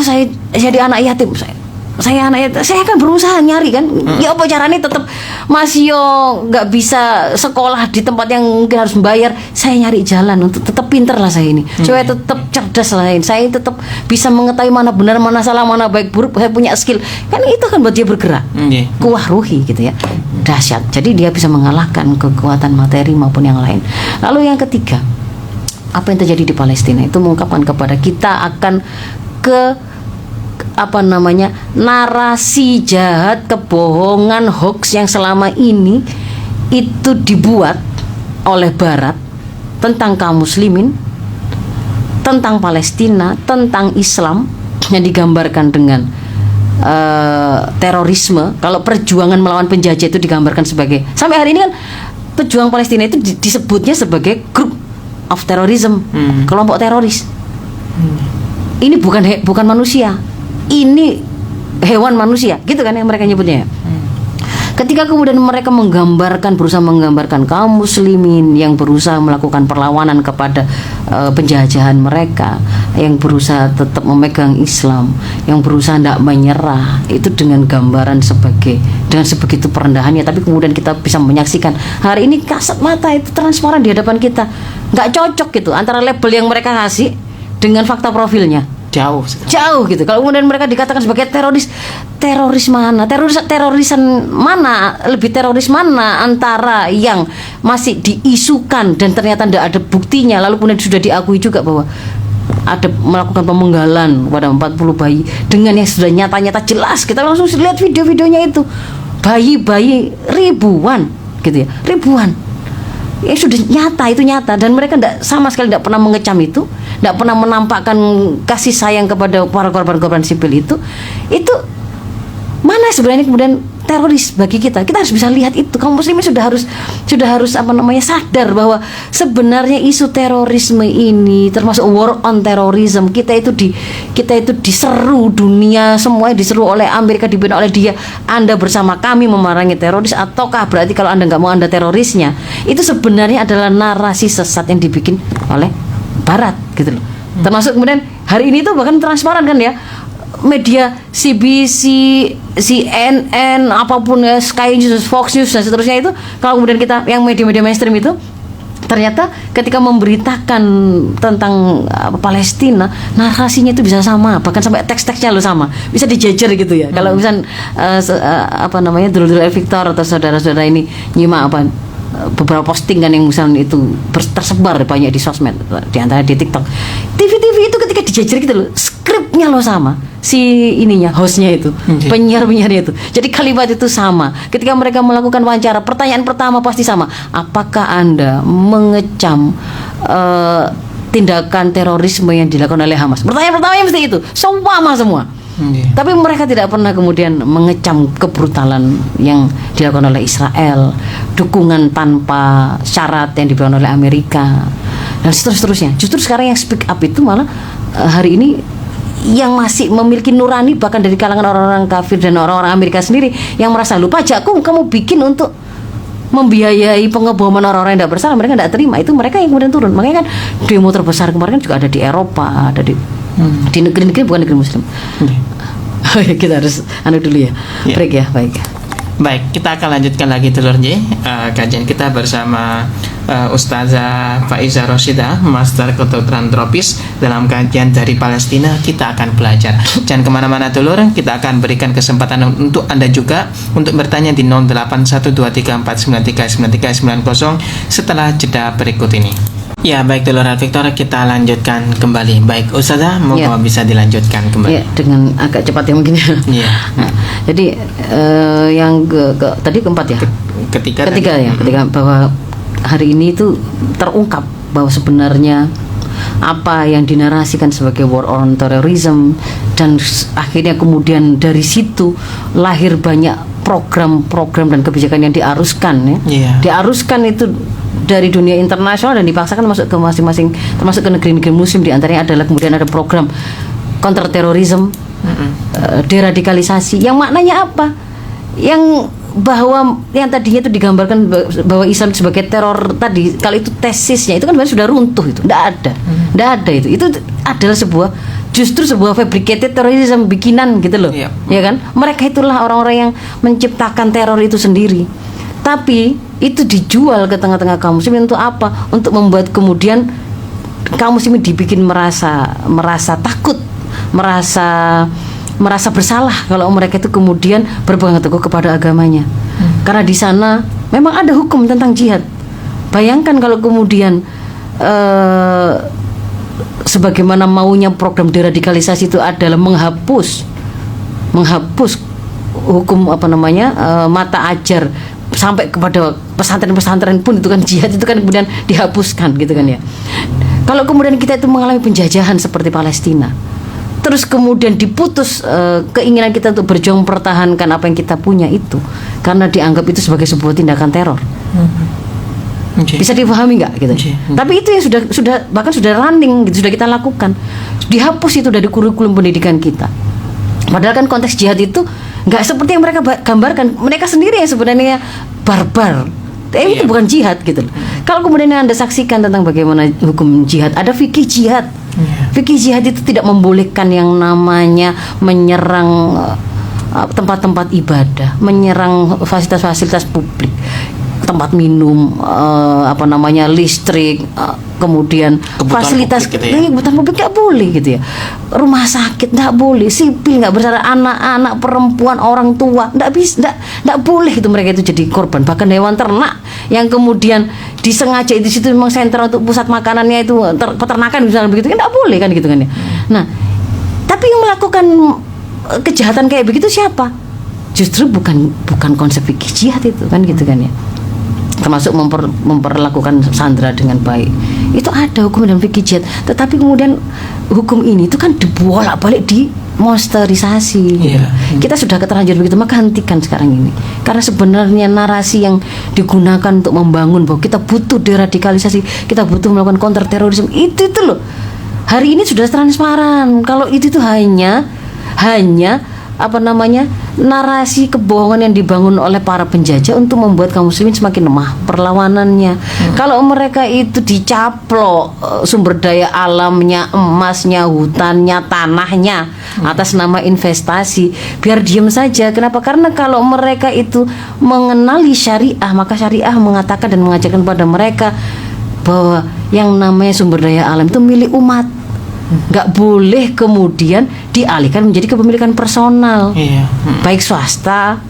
saya jadi anak yatim, saya akan berusaha nyari kan, ya apa caranya tetap masih nggak bisa sekolah di tempat yang mungkin harus membayar, saya nyari jalan untuk tetap pinter lah saya ini, supaya tetap cerdas lah saya tetap bisa mengetahui mana benar mana salah, mana baik buruk, saya punya skill kan, itu kan buat dia bergerak. Kuah ruhi gitu ya, dahsyat. Jadi dia bisa mengalahkan kekuatan materi maupun yang lain. Lalu yang ketiga, apa yang terjadi di Palestina itu mengungkapkan kepada kita akan narasi jahat, kebohongan, hoax yang selama ini itu dibuat oleh Barat tentang kaum muslimin, tentang Palestina, tentang Islam, yang digambarkan dengan terorisme. Kalau perjuangan melawan penjajah itu digambarkan sebagai, sampai hari ini kan pejuang Palestina itu disebutnya sebagai group of terrorism, kelompok teroris. Ini bukan manusia, ini hewan manusia, gitu kan yang mereka nyebutnya. Ketika kemudian mereka berusaha menggambarkan kaum muslimin yang berusaha melakukan perlawanan kepada penjajahan mereka, yang berusaha tetap memegang Islam, yang berusaha tidak menyerah, itu dengan gambaran dengan sebegitu perendahannya. Tapi kemudian kita bisa menyaksikan hari ini kasat mata itu transparan di hadapan kita, nggak cocok gitu antara label yang mereka kasih dengan fakta profilnya. Jauh gitu. Kalau kemudian mereka dikatakan sebagai teroris mana? Terorisan mana? Lebih teroris mana antara yang masih diisukan dan ternyata tidak ada buktinya, lalu kemudian sudah diakui juga bahwa ada melakukan pemenggalan pada 40 bayi dengan yang sudah nyata-nyata jelas, kita langsung lihat video-videonya itu. bayi-bayi ribuan gitu ya, ribuan. Ya sudah nyata, itu nyata, dan mereka sama sekali tidak pernah mengecam itu, tidak pernah menampakkan kasih sayang kepada para korban-korban sipil itu. Mana sebenarnya kemudian teroris bagi kita? Kita harus bisa lihat itu. Kaum muslimin sudah harus sadar bahwa sebenarnya isu terorisme ini, termasuk war on terrorism, kita itu diseru dunia, semuanya diseru oleh Amerika, dibina oleh dia. Anda bersama kami memerangi teroris, ataukah berarti kalau Anda nggak mau, Anda terorisnya? Itu sebenarnya adalah narasi sesat yang dibikin oleh Barat gitu loh. Termasuk kemudian hari ini tuh bahkan transparan kan ya, media CBC, CNN, apapun ya, Sky News, Fox News dan seterusnya itu, kalau kemudian kita yang media-media mainstream itu ternyata ketika memberitakan tentang Palestina, narasinya itu bisa sama, bahkan sampai teks-teksnya lo sama, bisa dijejer gitu ya. Kalau misal dulur-dulur Victor atau saudara-saudara ini nyimak beberapa postingan yang misalnya itu tersebar banyak di sosmed, di antara di TikTok, TV itu ketika dijejer gitu loh, skripnya lo sama, si ininya, hostnya itu, penyiar-penyiarnya itu. Jadi kalimat itu sama. Ketika mereka melakukan wawancara, pertanyaan pertama pasti sama. Apakah Anda mengecam tindakan terorisme yang dilakukan oleh Hamas? Pertanyaan pertamanya mesti itu, semua. Tapi mereka tidak pernah kemudian mengecam kebrutalan yang dilakukan oleh Israel, dukungan tanpa syarat yang diberikan oleh Amerika, dan seterusnya. Justru sekarang yang speak up itu malah hari ini yang masih memiliki nurani, bahkan dari kalangan orang-orang kafir dan orang-orang Amerika sendiri, yang merasa, lu pajakku kamu bikin untuk membiayai pengeboman orang-orang yang tidak bersalah, mereka tidak terima. Itu mereka yang kemudian turun. Makanya kan demo terbesar kemarin kan juga ada di Eropa, ada di negeri-negeri bukan negeri Muslim. Kita harus dulu ya, break ya. Baik, kita akan lanjutkan lagi Telur J, kajian kita bersama Ustazah Faiza Roshidah, Master Kedokteran Tropis. Dalam kajian dari Palestina kita akan belajar. Jangan kemana-mana Telur, kita akan berikan kesempatan untuk Anda juga untuk bertanya di 081234939390 setelah jeda berikut ini. Ya, baik Telur Victor, kita lanjutkan kembali. Baik Ustazah, moga bisa dilanjutkan kembali. Ya, dengan agak cepat ya mungkin ya. Iya. Jadi yang tadi keempat ya. Ketiga bahwa hari ini itu terungkap bahwa sebenarnya apa yang dinarasikan sebagai war on terrorism, dan akhirnya kemudian dari situ lahir banyak program-program dan kebijakan yang diaruskan ya. Diaruskan itu dari dunia internasional dan dipaksakan masuk ke masing-masing, termasuk ke negeri-negeri muslim. Di antaranya adalah kemudian ada program counter terorisme, deradikalisasi, yang maknanya apa? Yang bahwa yang tadinya itu digambarkan bahwa Islam sebagai teror tadi, kalau itu tesisnya itu kan sudah runtuh, itu tidak ada itu adalah justru sebuah fabricated terrorism bikinan gitu loh, ya kan? Mereka itulah orang-orang yang menciptakan teror itu sendiri, tapi itu dijual ke tengah-tengah kaum muslimin untuk apa? Untuk membuat kemudian kaum muslimin dibikin merasa takut, merasa bersalah kalau mereka itu kemudian berpegang teguh kepada agamanya. Karena di sana memang ada hukum tentang jihad. Bayangkan kalau kemudian sebagaimana maunya program deradikalisasi itu adalah menghapus hukum mata ajar sampai kepada pesantren-pesantren pun, itu kan jihad itu kan kemudian dihapuskan gitu kan ya. Kalau kemudian kita itu mengalami penjajahan seperti Palestina, terus kemudian diputus keinginan kita untuk berjuang mempertahankan apa yang kita punya itu karena dianggap itu sebagai sebuah tindakan teror. Bisa dipahami nggak gitu? Tapi itu yang sudah running gitu, sudah kita lakukan. Dihapus itu dari kurikulum pendidikan kita. Padahal kan konteks jihad itu nggak seperti yang mereka gambarkan. Mereka sendiri yang sebenarnya barbar. Itu bukan jihad gitu. Kalau kemudian Anda saksikan tentang bagaimana hukum jihad, ada fikih jihad. Fikih jihad itu tidak membolehkan yang namanya menyerang tempat-tempat ibadah, menyerang fasilitas-fasilitas publik, tempat minum, listrik, kemudian kebutuhan fasilitas kebutuhan publik nggak boleh gitu ya. Rumah sakit nggak boleh, sipil nggak bersalah, anak-anak, perempuan, orang tua nggak boleh itu, mereka itu jadi korban. Bahkan hewan ternak yang kemudian disengaja di situ memang sentral untuk pusat makanannya itu peternakan misalnya begitu, kan nggak boleh kan gitu kan ya. Nah, tapi yang melakukan kejahatan kayak begitu siapa? justru bukan konsep fikih jihad itu kan gitu kan ya, termasuk memperlakukan sandera dengan baik, itu ada hukum dan fikih jihad. Tetapi kemudian hukum ini itu kan dibolak-balik di monsterisasi. Kita sudah keterlanjur begitu, maka hentikan sekarang ini. Karena sebenarnya narasi yang digunakan untuk membangun bahwa kita butuh deradikalisasi, kita butuh melakukan counter terorisme, itu loh. Hari ini sudah transparan. Kalau itu tuh hanya narasi kebohongan yang dibangun oleh para penjajah untuk membuat kaum muslimin semakin lemah perlawanannya. Kalau mereka itu dicaplok sumber daya alamnya, emasnya, hutannya, tanahnya atas nama investasi, biar diem saja. Kenapa? Karena kalau mereka itu mengenali syariah, maka syariah mengatakan dan mengajarkan kepada mereka bahwa yang namanya sumber daya alam itu milik umat, nggak boleh kemudian dialihkan menjadi kepemilikan personal, baik swasta,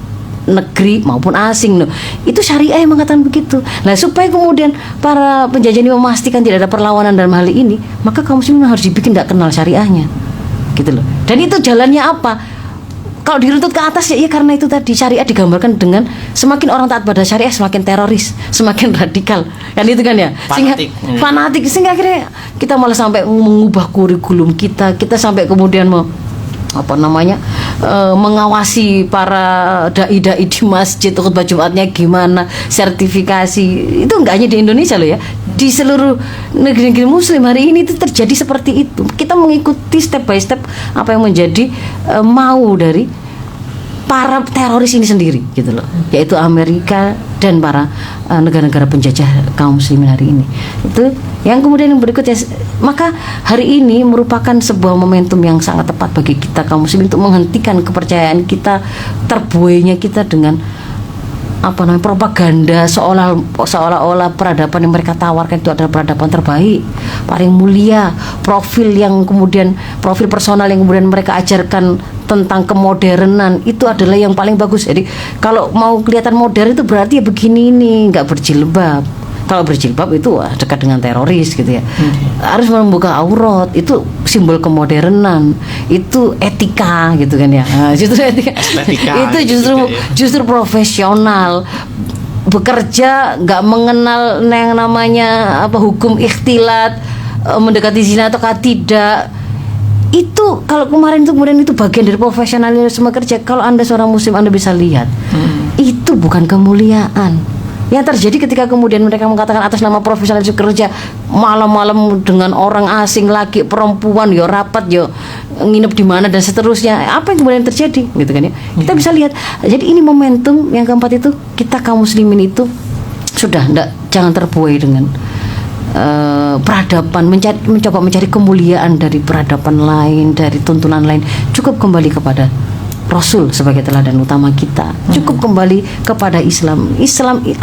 negeri maupun asing. Loh, itu syariah yang mengatakan begitu. Nah, supaya kemudian para penjajah ini memastikan tidak ada perlawanan dalam hal ini, maka kaum muslimin harus dibikin tidak kenal syariahnya, gitu loh. Dan itu jalannya apa? Kalau diruntut ke atas ya karena itu tadi syariat digambarkan dengan semakin orang taat pada syariah semakin teroris, semakin radikal, kan itu kan ya, fanatik, sehingga akhirnya kita malah sampai mengubah kurikulum kita sampai kemudian mengawasi para dai-dai di masjid khutbah Jumatnya gimana, sertifikasi. Itu enggak hanya di Indonesia loh ya, di seluruh negeri-negeri muslim hari ini itu terjadi seperti itu. Kita mengikuti step by step apa yang menjadi mau dari para teroris ini sendiri gitu loh, yaitu Amerika dan para negara-negara penjajah kaum muslimin hari ini. Itu yang kemudian yang berikutnya, maka hari ini merupakan sebuah momentum yang sangat tepat bagi kita kaum muslimin untuk menghentikan kepercayaan kita, terbuainya kita dengan propaganda seolah-olah peradaban yang mereka tawarkan itu adalah peradaban terbaik, paling mulia, profil personal yang kemudian mereka ajarkan tentang kemodernan itu adalah yang paling bagus. Jadi kalau mau kelihatan modern itu berarti ya begini nih, nggak berjilbab. Kalau berjilbab itu dekat dengan teroris gitu ya. Harus membuka aurat itu simbol kemodernan, itu etika gitu kan ya. Justru etika. Itu justru profesional. Bekerja nggak mengenal yang namanya hukum ikhtilat, mendekati zina atau tidak. Itu kalau kemarin itu kemudian itu bagian dari profesionalisme kerja. Kalau Anda seorang muslim, Anda bisa lihat itu bukan kemuliaan. Yang terjadi ketika kemudian mereka mengatakan atas nama profesionalisme kerja, malam-malam dengan orang asing, laki, perempuan, yo rapat, yo nginep di mana dan seterusnya. Apa yang kemudian terjadi, gitu kan ya? Kita bisa lihat. Jadi ini momentum yang keempat itu, kita kaum muslimin itu sudah jangan terbuai dengan peradaban, mencoba mencari kemuliaan dari peradaban lain, dari tuntunan lain. Cukup kembali kepada Rasul sebagai teladan utama kita. Cukup kembali kepada Islam.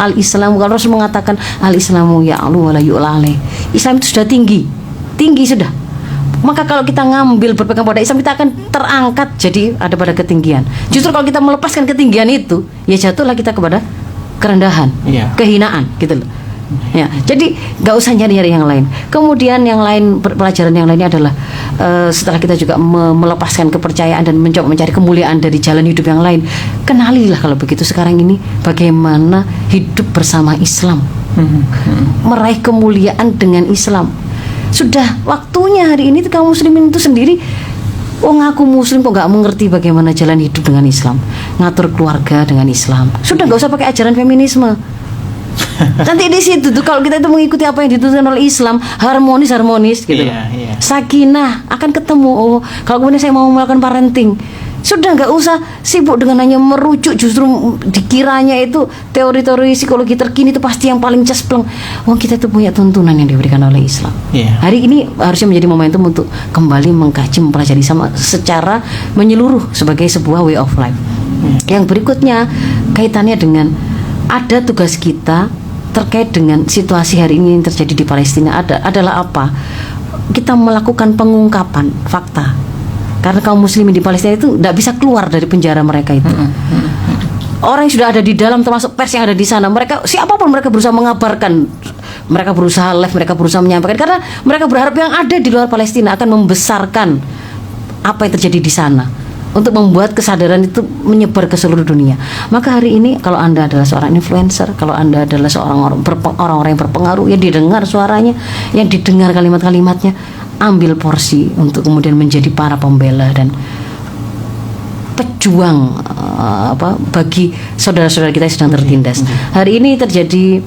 Al-Islam, kalau Rasul mengatakan al-Islamu ya'lu wa la yu'la alaih. Islam itu sudah tinggi sudah. Maka kalau kita ngambil berpegang pada Islam, kita akan terangkat jadi ada pada ketinggian. Justru kalau kita melepaskan ketinggian itu, ya jatuhlah kita kepada kerendahan, kehinaan gitu loh. Ya, jadi nggak usah nyari-nyari yang lain. Kemudian yang lain, pelajaran yang lainnya adalah setelah kita juga melepaskan kepercayaan dan mencoba mencari kemuliaan dari jalan hidup yang lain, kenalilah kalau begitu sekarang ini bagaimana hidup bersama Islam, meraih kemuliaan dengan Islam. Sudah waktunya hari ini kaum muslimin itu sendiri. Ngaku muslim kok nggak mengerti bagaimana jalan hidup dengan Islam, ngatur keluarga dengan Islam. Sudah nggak usah pakai ajaran feminisme. Nanti di situ tuh kalau kita itu mengikuti apa yang dituntut oleh Islam, harmonis gitu. Sakinah akan ketemu. Kalau kemudian saya mau melakukan parenting, sudah nggak usah sibuk dengan hanya merujuk, justru dikiranya itu teori-teori psikologi terkini itu pasti yang paling cespleng. Kita itu punya tuntunan yang diberikan oleh Islam. Hari ini harusnya menjadi momentum untuk kembali mengkaji, mempelajari Islam secara menyeluruh sebagai sebuah way of life. Yang berikutnya kaitannya dengan ada tugas kita terkait dengan situasi hari ini yang terjadi di Palestina adalah apa? Kita melakukan pengungkapan fakta. Karena kaum muslimin di Palestina itu tidak bisa keluar dari penjara mereka itu. Orang yang sudah ada di dalam, termasuk pers yang ada di sana, mereka siapapun mereka berusaha mengabarkan, mereka berusaha live, mereka berusaha menyampaikan, karena mereka berharap yang ada di luar Palestina akan membesarkan apa yang terjadi di sana. untuk membuat kesadaran itu menyebar ke seluruh dunia. Maka hari ini kalau Anda adalah seorang influencer, kalau Anda adalah seorang orang-orang yang berpengaruh, ya didengar suaranya, yang didengar kalimat-kalimatnya, ambil porsi untuk kemudian menjadi para pembela dan pejuang bagi saudara-saudara kita yang sedang tertindas. Hari ini terjadi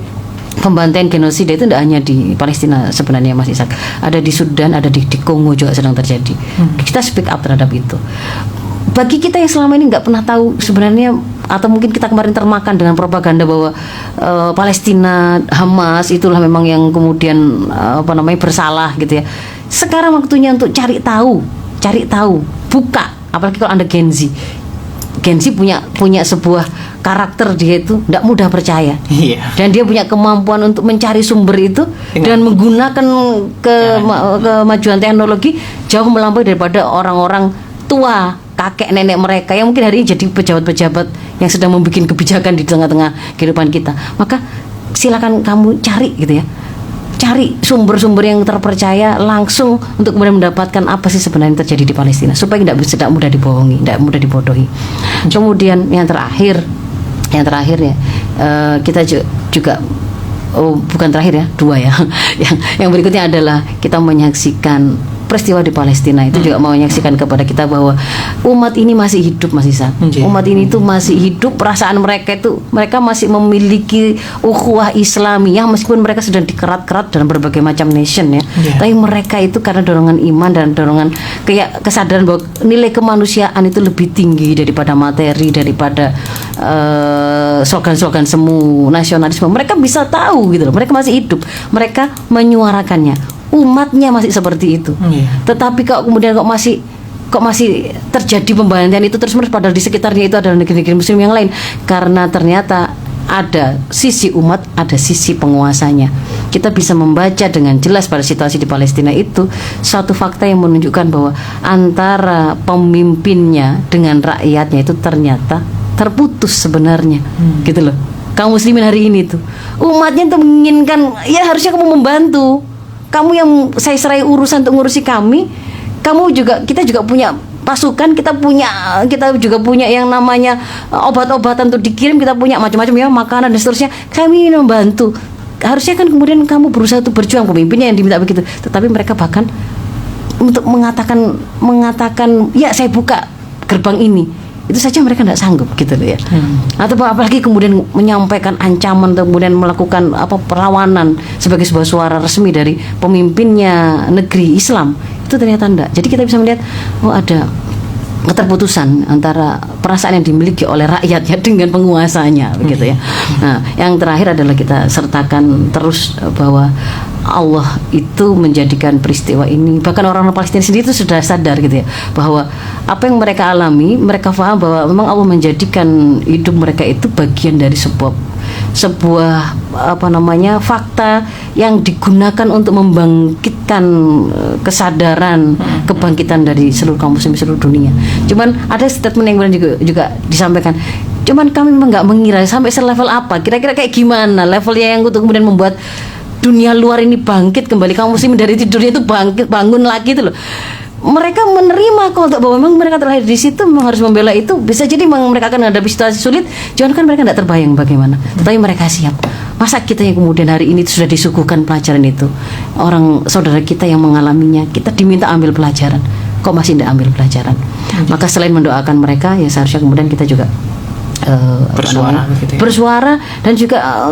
pembantaian genosida itu tidak hanya di Palestina sebenarnya, Mas Ishak. Ada di Sudan, ada di Kongo juga sedang terjadi. Kita speak up terhadap itu. Bagi kita yang selama ini nggak pernah tahu sebenarnya, atau mungkin kita kemarin termakan dengan propaganda bahwa Palestina, Hamas itulah memang yang kemudian bersalah gitu ya. Sekarang waktunya untuk cari tahu, buka. Apalagi kalau Anda Gen Z punya sebuah karakter, dia itu tidak mudah percaya. Dan dia punya kemampuan untuk mencari sumber itu dan menggunakan kemajuan teknologi jauh melampaui daripada orang-orang tua, kakek nenek mereka yang mungkin hari ini jadi pejabat-pejabat yang sedang membuat kebijakan di tengah-tengah kehidupan kita. Maka silakan kamu cari gitu ya, cari sumber-sumber yang terpercaya langsung untuk kemudian mendapatkan apa sih sebenarnya yang terjadi di Palestina, supaya tidak mudah dibohongi, tidak mudah dibodohi. Kemudian yang terakhir ya, kita juga bukan terakhir ya, dua ya. yang berikutnya adalah kita menyaksikan peristiwa di Palestina itu juga mau menyaksikan kepada kita bahwa umat ini masih hidup, Mas Isa. Umat ini tuh masih hidup, perasaan mereka masih memiliki ukhuwah Islamiyah meskipun mereka sedang dikerat-kerat dalam berbagai macam nation ya. Tapi mereka itu karena dorongan iman dan dorongan kayak kesadaran bahwa nilai kemanusiaan itu lebih tinggi daripada materi, daripada slogan-slogan semu nasionalisme. Mereka bisa tahu gitu loh. Mereka masih hidup. Mereka menyuarakannya. Umatnya masih seperti itu. Tetapi kemudian kok masih terjadi pembantaian itu terus-menerus, padahal di sekitarnya itu adalah negeri-negeri muslim yang lain. Karena ternyata ada sisi umat, ada sisi penguasanya. Kita bisa membaca dengan jelas pada situasi di Palestina itu suatu fakta yang menunjukkan bahwa antara pemimpinnya dengan rakyatnya itu ternyata terputus sebenarnya. Gitu loh. Kaum muslimin hari ini tuh umatnya tuh menginginkan, ya harusnya kamu membantu. Kamu yang saya serai urusan untuk ngurusi kami, kita juga punya pasukan, kita juga punya yang namanya obat-obatan untuk dikirim, kita punya macam-macam ya, makanan dan seterusnya. Kami ingin membantu. Harusnya kan kemudian kamu berusaha untuk berjuang, pemimpinnya yang diminta begitu. Tetapi mereka bahkan untuk mengatakan ya saya buka gerbang ini, itu saja mereka tidak sanggup gitu loh ya. Atau apalagi kemudian menyampaikan ancaman, kemudian melakukan perlawanan sebagai sebuah suara resmi dari pemimpinnya negeri Islam, itu ternyata tidak. Jadi kita bisa melihat ada keterputusan antara perasaan yang dimiliki oleh rakyatnya dengan penguasanya begitu ya. Nah, yang terakhir adalah kita sertakan terus bahwa Allah itu menjadikan peristiwa ini, bahkan orang-orang Palestina sendiri itu sudah sadar gitu ya, bahwa apa yang mereka alami, mereka paham bahwa memang Allah menjadikan hidup mereka itu bagian dari sebuah fakta yang digunakan untuk membangkitkan kesadaran, kebangkitan dari seluruh kaum muslim seluruh dunia. Cuman ada statement yang juga disampaikan, cuman kami memang nggak mengira sampai selevel apa, kira-kira kayak gimana levelnya yang untuk kemudian membuat dunia luar ini bangkit kembali, kaum muslim dari tidurnya itu bangun lagi itu loh. Mereka menerima kok bahwa memang mereka terlahir di situ, memang harus membela itu. Bisa jadi memang mereka akan menghadapi situasi sulit, jangan kan mereka tidak terbayang bagaimana. Tetapi mereka siap. Masa kita yang kemudian hari ini sudah disuguhkan pelajaran itu, orang saudara kita yang mengalaminya, kita diminta ambil pelajaran, kok masih tidak ambil pelajaran? Maka selain mendoakan mereka, ya seharusnya kemudian kita juga bersuara dan juga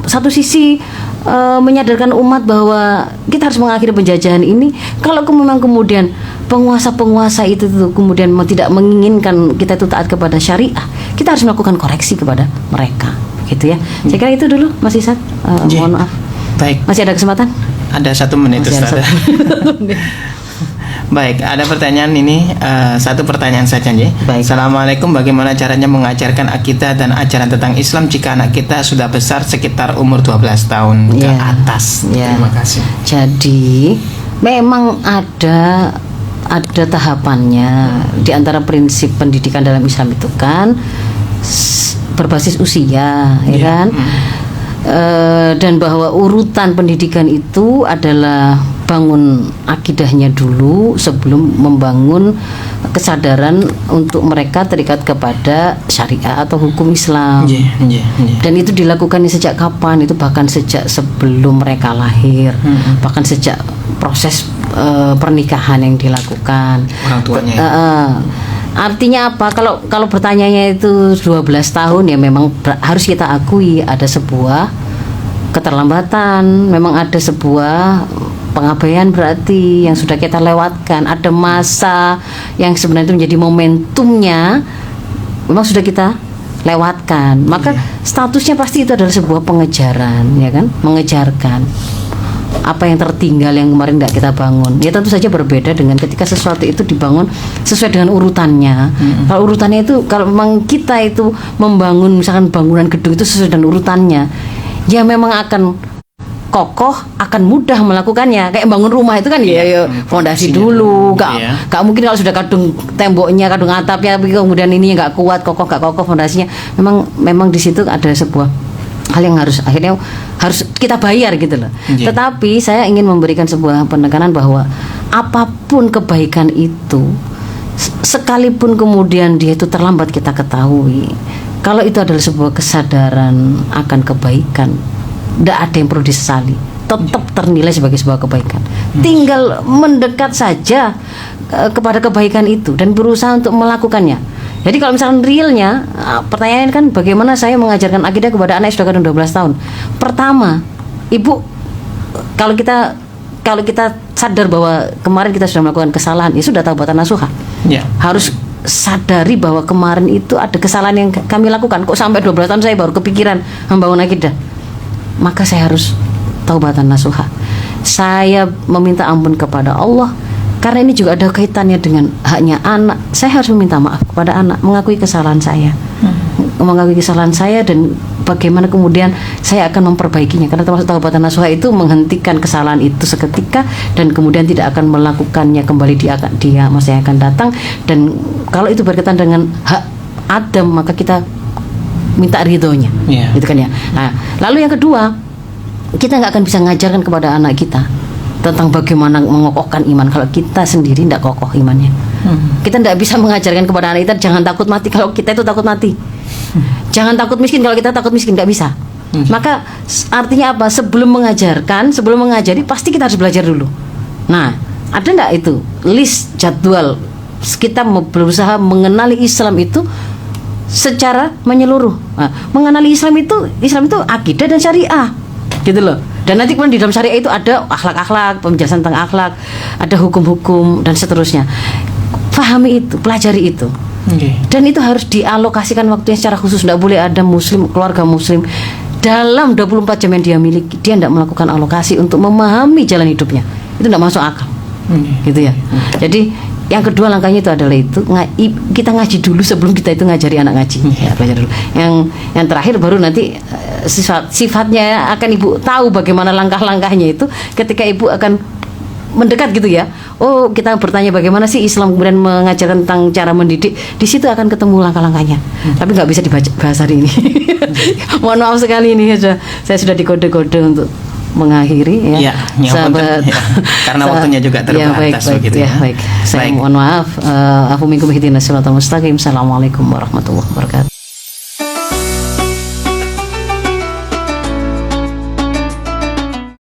satu sisi menyadarkan umat bahwa kita harus mengakhiri penjajahan ini. Kalau memang kemudian penguasa-penguasa itu kemudian tidak menginginkan kita itu taat kepada syariah, kita harus melakukan koreksi kepada mereka, gitu ya. Saya kira itu dulu, Mas Ishak. Mohon maaf. Baik. Masih ada kesempatan? Ada 1 menit, Ustaz. Baik, ada pertanyaan ini, satu pertanyaan saja ya. Assalamualaikum, bagaimana caranya mengajarkan akidah dan ajaran tentang Islam jika anak kita sudah besar sekitar umur 12 tahun ke atas? Terima kasih. Jadi memang ada tahapannya. Di antara prinsip pendidikan dalam Islam itu kan berbasis usia, ya kan? Dan bahwa urutan pendidikan itu adalah bangun akidahnya dulu sebelum membangun kesadaran untuk mereka terikat kepada syariat atau hukum Islam. Dan itu dilakukan sejak kapan? Itu bahkan sejak sebelum mereka lahir, bahkan sejak proses pernikahan yang dilakukan orang tuanya. Artinya apa? Kalau bertanyanya itu 12 tahun ya memang harus kita akui ada sebuah keterlambatan, memang ada sebuah pengabaian berarti yang sudah kita lewatkan. Ada masa yang sebenarnya itu menjadi momentumnya memang sudah kita lewatkan. Maka statusnya pasti itu adalah sebuah pengejaran, ya kan? Mengejarkan apa yang tertinggal yang kemarin tidak kita bangun. Ya tentu saja berbeda dengan ketika sesuatu itu dibangun sesuai dengan urutannya. Kalau urutannya itu, kalau memang kita itu membangun misalkan bangunan gedung itu sesuai dengan urutannya, ya memang akan kokoh, akan mudah melakukannya. Kayak bangun rumah itu kan ya fondasi dulu, gak mungkin kalau sudah kadung temboknya, kadung atapnya, kemudian ini nggak kuat, kokoh fondasinya. Memang di situ ada sebuah hal yang akhirnya harus kita bayar gitu loh. Tetapi saya ingin memberikan sebuah penekanan bahwa apapun kebaikan itu, sekalipun kemudian dia itu terlambat kita ketahui, kalau itu adalah sebuah kesadaran akan kebaikan, tidak ada yang perlu disesali, tetap ternilai sebagai sebuah kebaikan. Tinggal mendekat saja kepada kebaikan itu dan berusaha untuk melakukannya. Jadi kalau misalkan realnya, pertanyaan kan bagaimana saya mengajarkan akidah kepada anak yang sudah kadung 12 tahun. Pertama, ibu, kalau kita sadar bahwa kemarin kita sudah melakukan kesalahan, ya sudah taubatan nasuha. Harus sadari bahwa kemarin itu ada kesalahan yang kami lakukan. Kok sampai 12 tahun saya baru kepikiran membangun akidah? Maka saya harus taubatan nasuha. Saya meminta ampun kepada Allah, karena ini juga ada kaitannya dengan haknya anak. Saya harus meminta maaf kepada anak, mengakui kesalahan saya, dan bagaimana kemudian saya akan memperbaikinya. Karena termasuk taubatan nasuha itu menghentikan kesalahan itu seketika dan kemudian tidak akan melakukannya kembali di masa yang akan datang. Dan kalau itu berkaitan dengan hak Adam, maka kita minta ridhonya, gitu kan ya. Nah, lalu yang kedua, kita nggak akan bisa mengajarkan kepada anak kita tentang bagaimana mengokohkan iman kalau kita sendiri tidak kokoh imannya. Kita tidak bisa mengajarkan kepada anak kita jangan takut mati kalau kita itu takut mati. Jangan takut miskin kalau kita takut miskin, nggak bisa. Maka artinya apa? Sebelum mengajari pasti kita harus belajar dulu. Nah, ada nggak itu list jadwal kita berusaha mengenali Islam itu secara menyeluruh. Nah, mengenali Islam itu akidah dan syariah, gitu loh. Dan nanti kemudian di dalam syariah itu ada akhlak-akhlak, penjelasan tentang akhlak, ada hukum-hukum dan seterusnya. Pahami itu, pelajari itu. Dan itu harus dialokasikan waktunya secara khusus. Tidak boleh ada keluarga muslim dalam 24 jam yang dia miliki, dia tidak melakukan alokasi untuk memahami jalan hidupnya. Itu tidak masuk akal. Gitu ya. Jadi yang kedua langkahnya itu adalah kita ngaji dulu sebelum kita itu ngajari anak ngaji. Ya, belajar dulu. Yang terakhir baru nanti sifatnya akan ibu tahu bagaimana langkah-langkahnya itu ketika ibu akan mendekat gitu ya. Oh, kita bertanya bagaimana sih Islam kemudian mengajarkan tentang cara mendidik. Di situ akan ketemu langkah-langkahnya. Tapi nggak bisa dibahas hari ini. Mohon maaf sekali ini saya sudah dikode-kode untuk mengakhiri ya, sahabat karena waktunya juga terbatas begitu ya. Baik. Saya mohon maaf. Afu minkum ihdinas siratal mustaqim. Assalamualaikum warahmatullahi wabarakatuh.